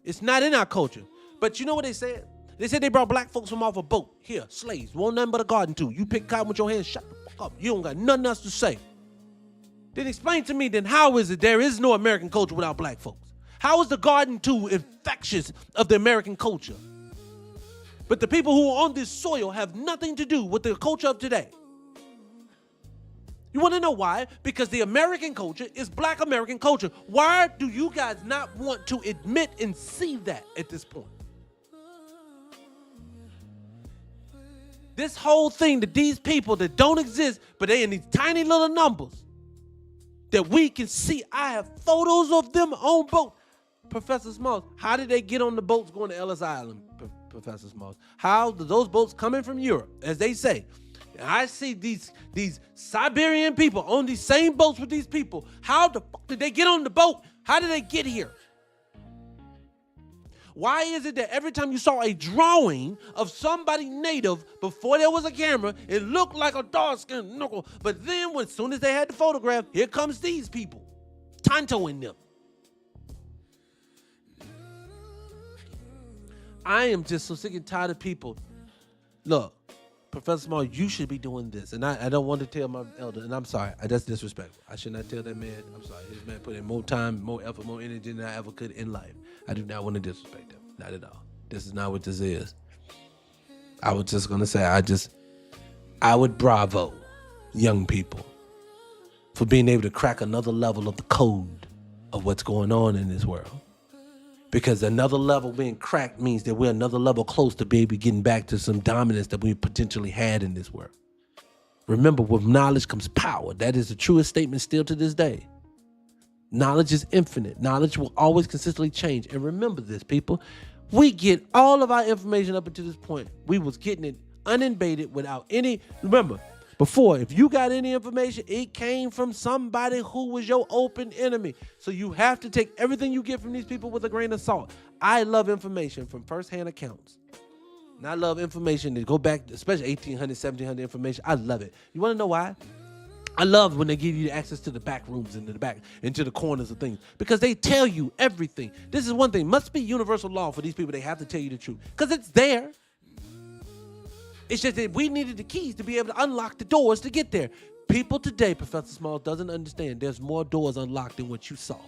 It's not in our culture. But you know what they said? They said they brought black folks from off a boat. Here, slaves, want nothing but a garden tool. You pick cotton with your hands, shut the fuck up. You don't got nothing else to say. Then explain to me then how is it there is no American culture without black folks? How is the garden tool infectious of the American culture? But the people who are on this soil have nothing to do with the culture of today. You want to know why? Because the American culture is black American culture. Why do you guys not want to admit and see that at this point? This whole thing that these people that don't exist, but they in these tiny little numbers that we can see. I have photos of them on boats. Professor Smalls, how did they get on the boats going to Ellis Island, Professor Smalls? How did those boats coming from Europe, as they say? I see these Siberian people on these same boats with these people. How the fuck did they get on the boat? How did they get here? Why is it that every time you saw a drawing of somebody native before there was a camera, it looked like a dark-skinned knuckle, but then as soon as they had the photograph, here comes these people, Tonto and them. I am just so sick and tired of people. Look, Professor Small, you should be doing this. And I don't want to tell my elder, and I'm sorry, that's disrespectful. I should not tell that man. I'm sorry. His man put in more time, more effort, more energy than I ever could in life. I do not want to disrespect him. Not at all. This is not what this is. I was just going to say, I would bravo young people for being able to crack another level of the code of what's going on in this world. Because another level being cracked means that we're another level close to maybe getting back to some dominance that we potentially had in this world. Remember, with knowledge comes power. That is the truest statement still to this day. Knowledge is infinite. Knowledge will always consistently change. And remember this, people. We get all of our information up until this point. We was getting it uninvaded without any... Remember, before, if you got any information, it came from somebody who was your open enemy. So you have to take everything you get from these people with a grain of salt. I love information from firsthand accounts. And I love information that go back, especially 1800, 1700 information. I love it. You want to know why? I love when they give you access to the back rooms and the back into the corners of things because they tell you everything. This is one thing. Must be universal law for these people. They have to tell you the truth because it's there. It's just that we needed the keys to be able to unlock the doors to get there. People today, Professor Small doesn't understand there's more doors unlocked than what you saw.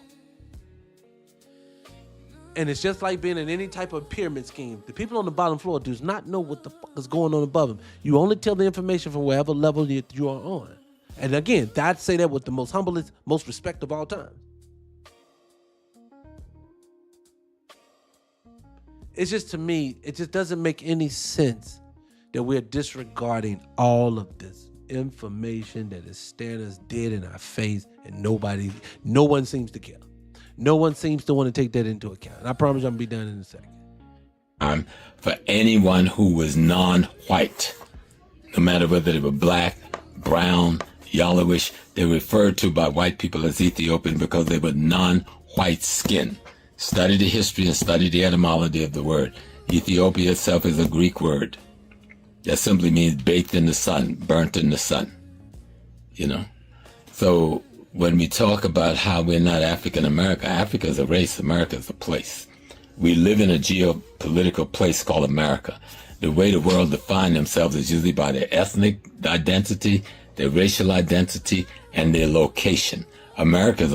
And it's just like being in any type of pyramid scheme. The people on the bottom floor does not know what the fuck is going on above them. You only tell the information from wherever level that you are on. And again, I'd say that with the most humblest, most respect of all time. It's just, to me, it just doesn't make any sense that we're disregarding all of this information that is staring us dead in our face and no one seems to care. No one seems to want to take that into account. And I promise you I'm going to be done in a second. For anyone who was non-white, no matter whether they were black, brown, yellowish, they were referred to by white people as Ethiopian because they were non-white skin. Study the history and study the etymology of the word. Ethiopia itself is a Greek word that simply means baked in the sun, burnt in the sun. You know? So when we talk about how we're not African American, Africa is a race, America is a place. We live in a geopolitical place called America. The way the world defines themselves is usually by their ethnic identity, their racial identity, and their location. America is